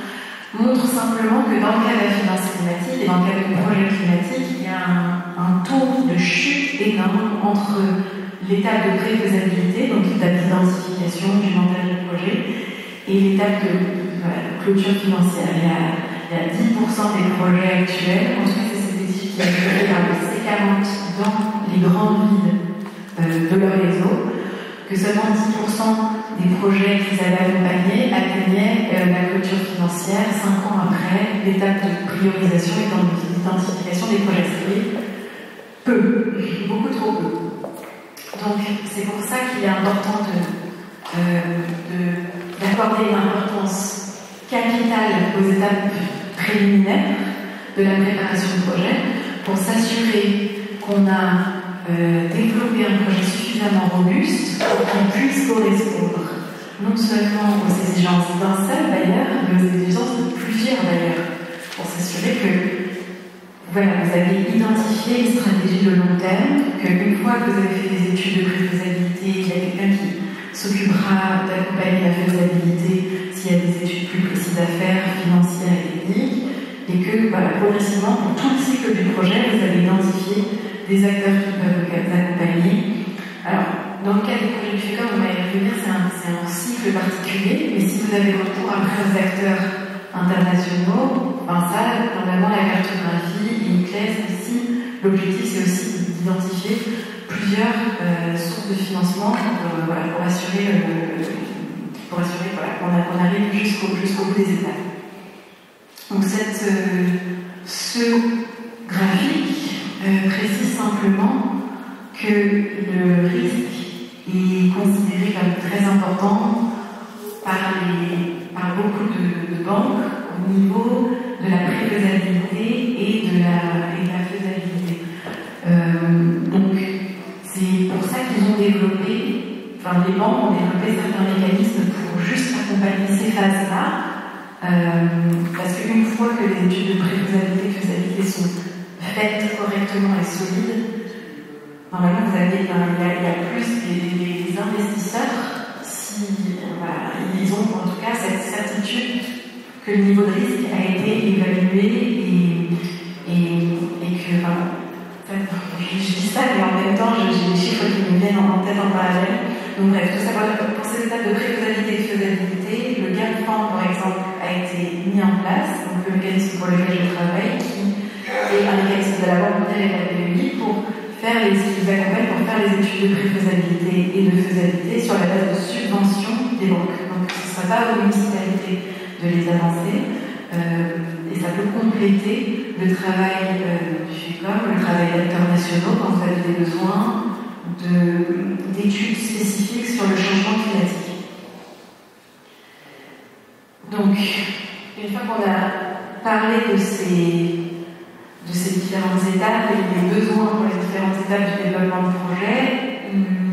montre simplement que dans le cas de la finance climatique et dans le cas du projet climatique, il y a un taux de chute énorme entre l'étape de préfaisabilité, donc l'étape d'identification du mental du projet, et l'étape de clôture financière. Il y a 10% des projets actuels, en tout cas c'est cette étude qui a été faite par le C40 dans les grandes villes de leur réseau, que seulement 10% des projets qu'ils avaient accompagnés atteignaient la clôture financière 5 ans après l'étape de priorisation et d'identification des projets. C'est peu, beaucoup trop peu. Donc c'est pour ça qu'il est important d'accorder une importance capitale aux étapes préliminaires de la préparation de projet pour s'assurer qu'on a développé un projet suffisamment robuste pour qu'on puisse correspondre non seulement aux exigences d'un seul bailleur, mais aux exigences de plusieurs bailleurs, pour s'assurer que voilà, vous avez identifié une stratégie de long terme, qu'une fois que vous avez fait des études de préfaisabilité, il y a quelqu'un qui s'occupera d'accompagner la faisabilité s'il y a des études plus précises à faire, financières et techniques, et que voilà, progressivement, pour tout le cycle du projet, vous avez identifié des acteurs qui peuvent vous accompagner. Alors, dans le cas des projets du FECOM, on va y revenir, c'est un cycle particulier, mais si vous avez recours après aux acteurs internationaux, ça, normalement, la cartographie et l'ICLES, ici, l'objectif, c'est aussi d'identifier plusieurs sources de financement pour assurer qu'on arrive jusqu'au bout des étapes. Donc, ce graphique précise simplement que le risque est considéré comme très important par beaucoup de banques au niveau de la préfaisabilité et de la faisabilité. Donc c'est pour ça qu'ils ont développé ont développé certains mécanismes pour juste accompagner ces phases-là. Parce qu'une fois que les études de préfaisabilité et faisabilité sont faites correctement et solides, normalement il y a plus des investisseurs si ils ont en tout cas cette certitude que le niveau de risque a été évalué et que je dis ça mais en même temps j'ai des chiffres qui me viennent en tête en parallèle. Donc bref, tout savoir pour ces étapes de préfaisabilité et de faisabilité, le GAFAN par exemple a été mis en place, donc le mécanisme pour lequel je travaille, qui est un mécanisme de la Banque mondiale et de la BEI pour faire les études de préfaisabilité et de faisabilité sur la base de subventions des banques. Donc ce ne sera pas aux municipalités de les avancer et ça peut compléter le travail du FECOM, le travail d'acteurs nationaux quand vous avez des besoins d'études spécifiques sur le changement climatique. Donc, une fois qu'on a parlé de ces différentes étapes et des besoins pour les différentes étapes du développement de projet,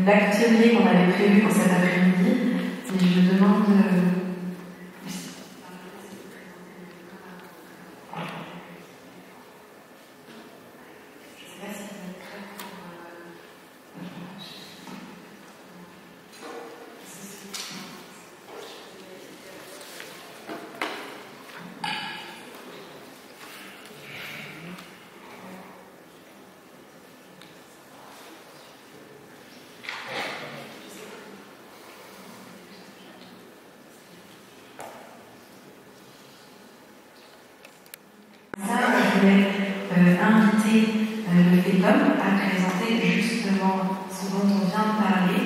l'atelier qu'on avait prévu pour cet après-midi, je me demande... inviter le FECOM à présenter justement ce dont on vient de parler,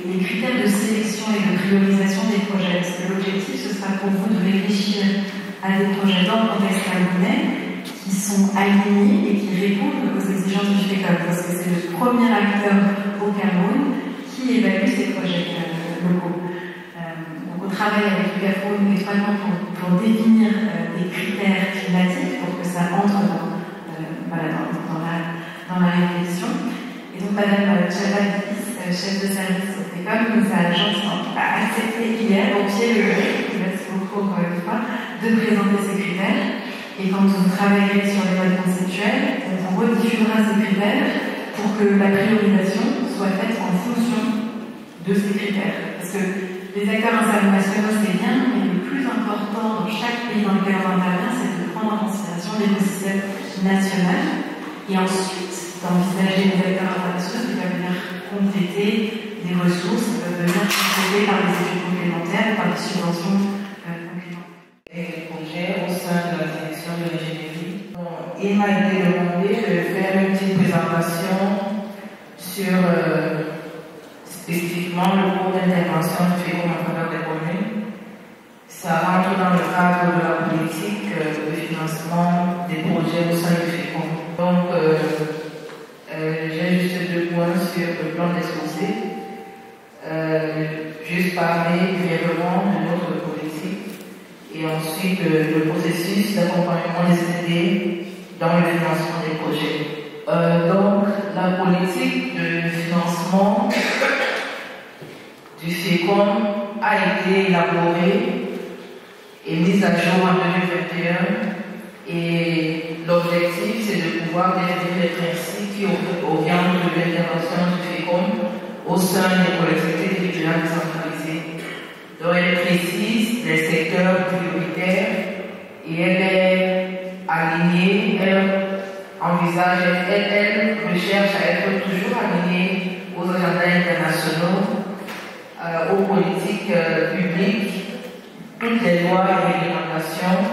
les critères de sélection et de priorisation des projets. Parce que l'objectif, ce sera pour vous de réfléchir à des projets dans le contexte camerounais qui sont alignés et qui répondent aux exigences du FECOM. Parce que c'est le premier acteur au Cameroun qui évalue ces projets locaux. Donc on travaille avec le GAFON étroitement pour définir des critères climatiques pour que ça entre dans la réflexion. Et donc Madame Chavadis, chef de service au FECOM, nous a gentiment accepté hier au pied levé, merci beaucoup encore une fois, de présenter ces critères. Et quand vous travaillerez sur les notes conceptuelles, on vous rediffusera ces critères pour que la priorisation soit faite en fonction de ces critères. Parce que les acteurs internationaux, c'est bien, mais le plus important dans chaque pays dans lequel on intervient, c'est de prendre en considération l'écosystème national et ensuite d'envisager les acteurs internationaux qui peuvent venir compléter des ressources, qui peuvent venir compléter par des études complémentaires, par des subventions complémentaires. Les projets au sein de la direction de l'ingénierie. Il m'a été demandé de faire une petite présentation sur spécifiquement le cours d'intervention du FECOM en faveur des communes. Ça rentre dans le cadre de la politique de financement des projets au sein du FECOM. Donc, j'ai juste 2 points sur le plan d'exposé. Juste parler brièvement de notre politique et ensuite le processus d'accompagnement des CD dans le financement des projets. Donc, la politique de financement du FECOM a été élaborée et mise à jour en 2021 et l'objectif c'est de pouvoir définir les principes qui orientent l'intervention du FECOM au sein des collectivités territoriales décentralisées. Donc elle précise les secteurs prioritaires et elle est alignée, elle envisage, elle recherche à être toujours alignée aux agendas internationaux, aux politiques publiques, toutes les lois et réglementations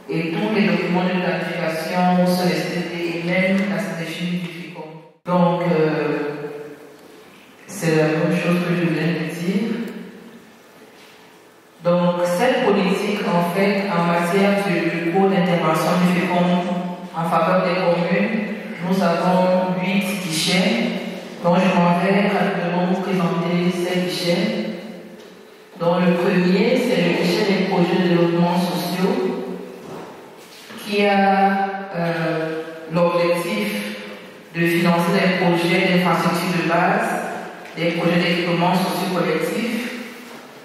et tous les documents de planification sur les CDD et même la stratégie du FECOM. Donc, c'est la même chose que je viens de dire. Donc, cette politique, en fait, en matière du cours d'intervention du FECOM en faveur des communes, nous avons 8 guichets. Donc, je m'en vais rapidement vous présenter ces guichets. Donc, le premier, c'est le guichet des projets de développement sociaux qui a l'objectif de financer des projets d'infrastructures de base des projets d'équipement socio-collectif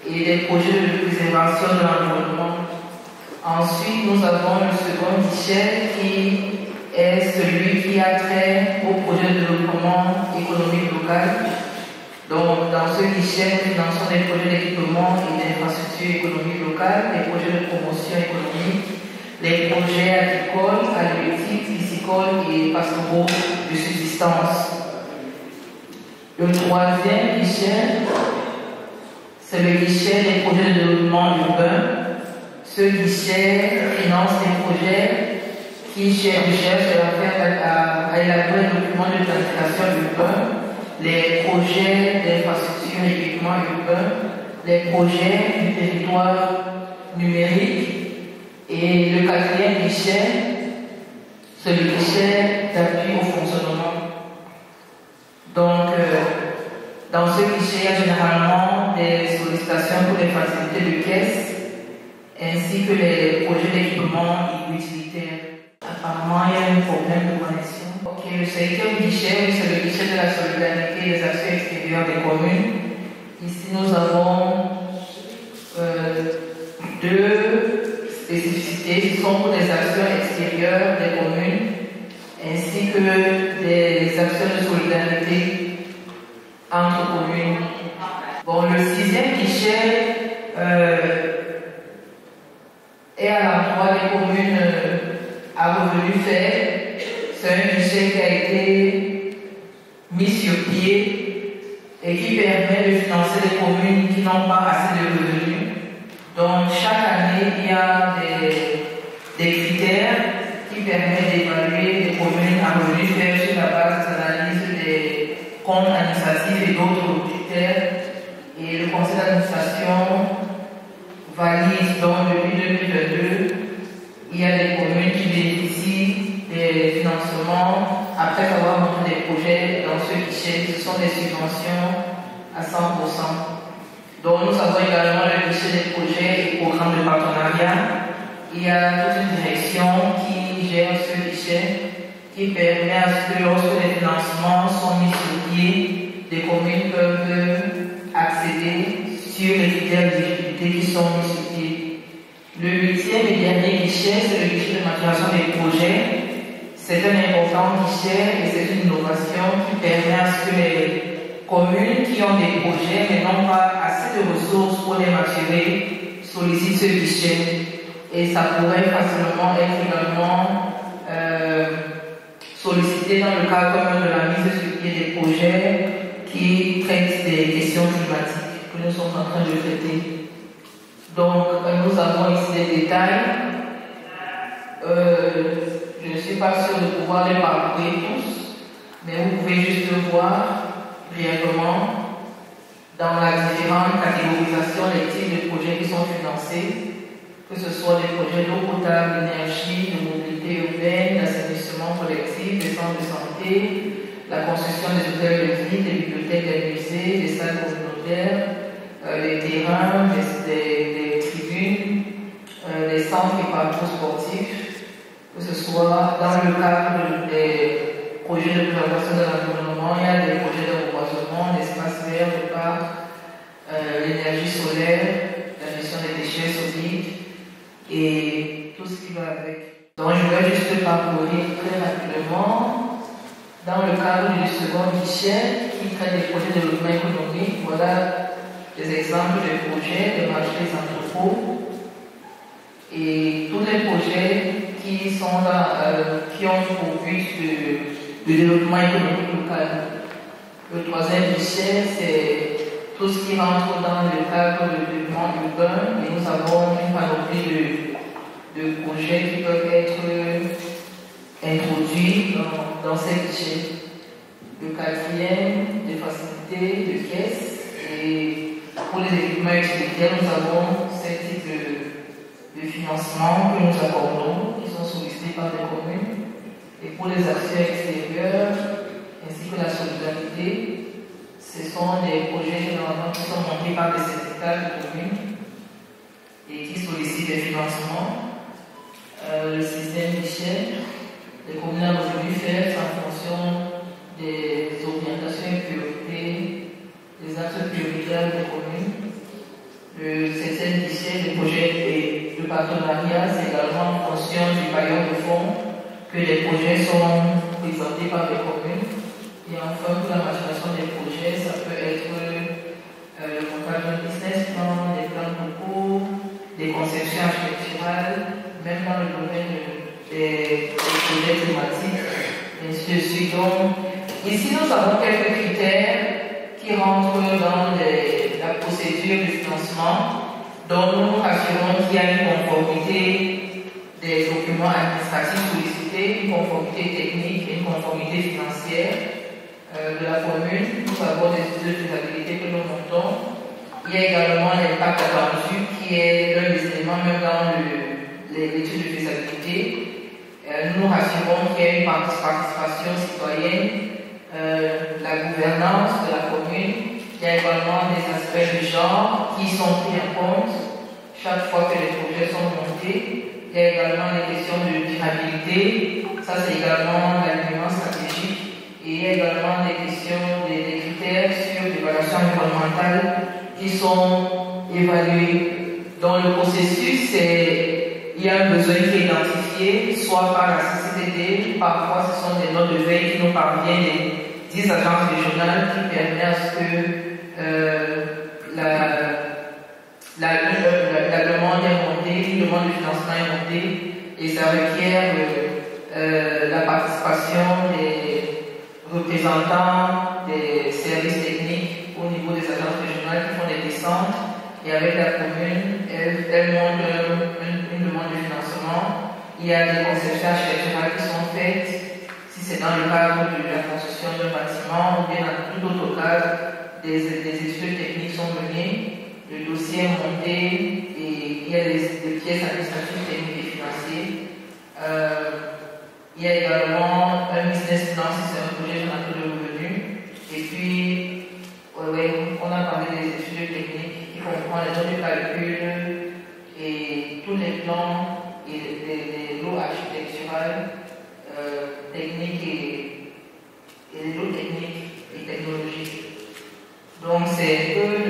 et des projets de préservation de l'environnement. Ensuite, nous avons le second guichet qui est celui qui a trait au projet de développement économique local. Donc, dans ce guichet, nous finançons des projets d'équipement et d'infrastructures économiques locales, des projets de promotion économique, les projets agricoles, halieutiques, piscicoles et pastoraux de subsistance. Le troisième guichet, c'est le guichet des projets de développement urbain. Ce guichet finance des projets qui cherchent à élaborer des documents de planification urbaine, les projets d'infrastructures et équipements urbains, les projets du territoire numérique. Et le quatrième guichet, c'est le guichet d'appui au fonctionnement. Donc, dans ce guichet, il y a généralement des sollicitations pour les facilités de caisse, ainsi que les projets d'équipement utilitaires. Apparemment, il y a un problème de connexion. Ok, le cinquième guichet, c'est le guichet de la solidarité et des actions extérieures des communes. Ici, nous avons deux spécificités qui sont pour des actions extérieures des communes, ainsi que des actions de solidarité entre communes. Bon, le sixième guichet est à l'endroit des communes à revenus faibles. C'est un guichet qui a été mis sur pied et qui permet de financer les communes qui n'ont pas assez de revenus. Donc chaque année, il y a des critères qui permettent d'évaluer les communes à revenus faibles sur la base de l'analyse des comptes administratifs et d'autres critères. Et le conseil d'administration valide donc depuis 2022, il y a des communes qui bénéficient des financements après avoir monté des projets dans ce guichet. Ce sont des subventions à 100%. Donc nous avons également le guichet des projets et programmes de partenariat. Il y a toute une direction qui gère ce guichet, qui permet à ce que lorsque les financements sont mis sur pied, les communes peuvent accéder sur les critères d'éligibilité qui sont mis sur pied. Le huitième et dernier guichet, c'est le guichet de maturation des projets. C'est un important guichet et c'est une innovation qui permet à ce que les communes qui ont des projets mais n'ont pas assez de ressources pour les maturer sollicitent ce guichet. Et ça pourrait facilement être également sollicité dans le cadre de la mise sur pied des projets qui traitent des questions climatiques que nous sommes en train de traiter. Donc, nous avons ici des détails. Je ne suis pas sûre de pouvoir les parcourir tous, mais vous pouvez juste le voir brièvement dans la différente catégorisation des types de projets qui sont financés, que ce soit des projets d'eau potable, d'énergie, de mobilité urbaine, d'assainissement collectif, des centres de santé, la construction des hôtels de ville, des bibliothèques, des musées, des salles communautaires, les terrains, des tribunes, des centres et parcours sportifs, que ce soit dans le cadre des projets de préservation de l'environnement, il y a des projets de reboisement, d'espaces verts, de parcs, l'énergie solaire, la gestion des déchets solides et tout ce qui va avec. Donc je vais juste parcourir très rapidement. Dans le cadre du second guichet qui traite des projets de développement économique, voilà des exemples de projets, des marchés des entrepôts et tous les projets qui sont là, qui ont pour but de développement économique local. Le troisième guichet, c'est tout ce qui rentre dans le cadre de développement urbain et nous avons une panoplie de projets qui peuvent être introduits dans ces guichets. Le quatrième, des facilités de caisse et pour les équipements utilitaires, nous avons ces types de financement que nous accordons, qui sont sollicités par les communes. Et pour les actions extérieures, ainsi que la solidarité, ce sont des projets généralement qui sont montés par des syndicats de communes et qui sollicitent des financements. Le sixième guichet, les communes à revenus faibles en fonction des orientations et priorités les axes prioritaires des communes. Le CCN17, le projet de partenariat, c'est également en fonction du bailleur de fonds que les projets sont présentés par les communes. Et enfin, pour la maturation des projets, ça peut être le montage d'un business plan, des plans locaux, des conceptions architecturales, même dans le domaine des projets thématiques, et ainsi de suite. Donc, ici, nous avons quelques critères qui rentrent dans la procédure de financement, dont nous assurons qu'il y a une conformité des documents administratifs sollicités, une conformité technique et une conformité financière de la commune. Nous avons des études de faisabilité que nous montons. Il y a également l'impact attendu qui est l'un des éléments même dans l'étude de faisabilité. Nous rassurons qu'il y a une participation citoyenne, la gouvernance de la commune. Il y a également des aspects de genre qui sont pris en compte chaque fois que les projets sont montés. Il y a également les questions de durabilité. Ça, c'est également l'alignement stratégique. Et il y a également des questions, des critères sur l'évaluation environnementale qui sont évalués. Dans le processus, il y a un besoin qui est identifié, soit par la CCTD, parfois ce sont des notes de veille qui nous parviennent des 10 agences régionales qui permettent à ce que la demande est montée, une demande de financement est montée, et ça requiert la participation des représentants des services techniques au niveau des agences régionales qui font des descentes, et avec la commune, elle monte une demande de financement. Il y a des conceptions architecturales qui sont faites, si c'est dans le cadre de la construction d'un bâtiment ou bien dans tout autre cadre, des études techniques sont menées, le dossier est monté et il y a des pièces administratives, techniques et financières. Il y a également un business plan si c'est un projet générateur de revenus. Et puis, on a parlé des études techniques qui comprennent les notes de calcul et tous les plans et les lots architecturales, techniques et les lots techniques et technologiques. Donc, c'est un peu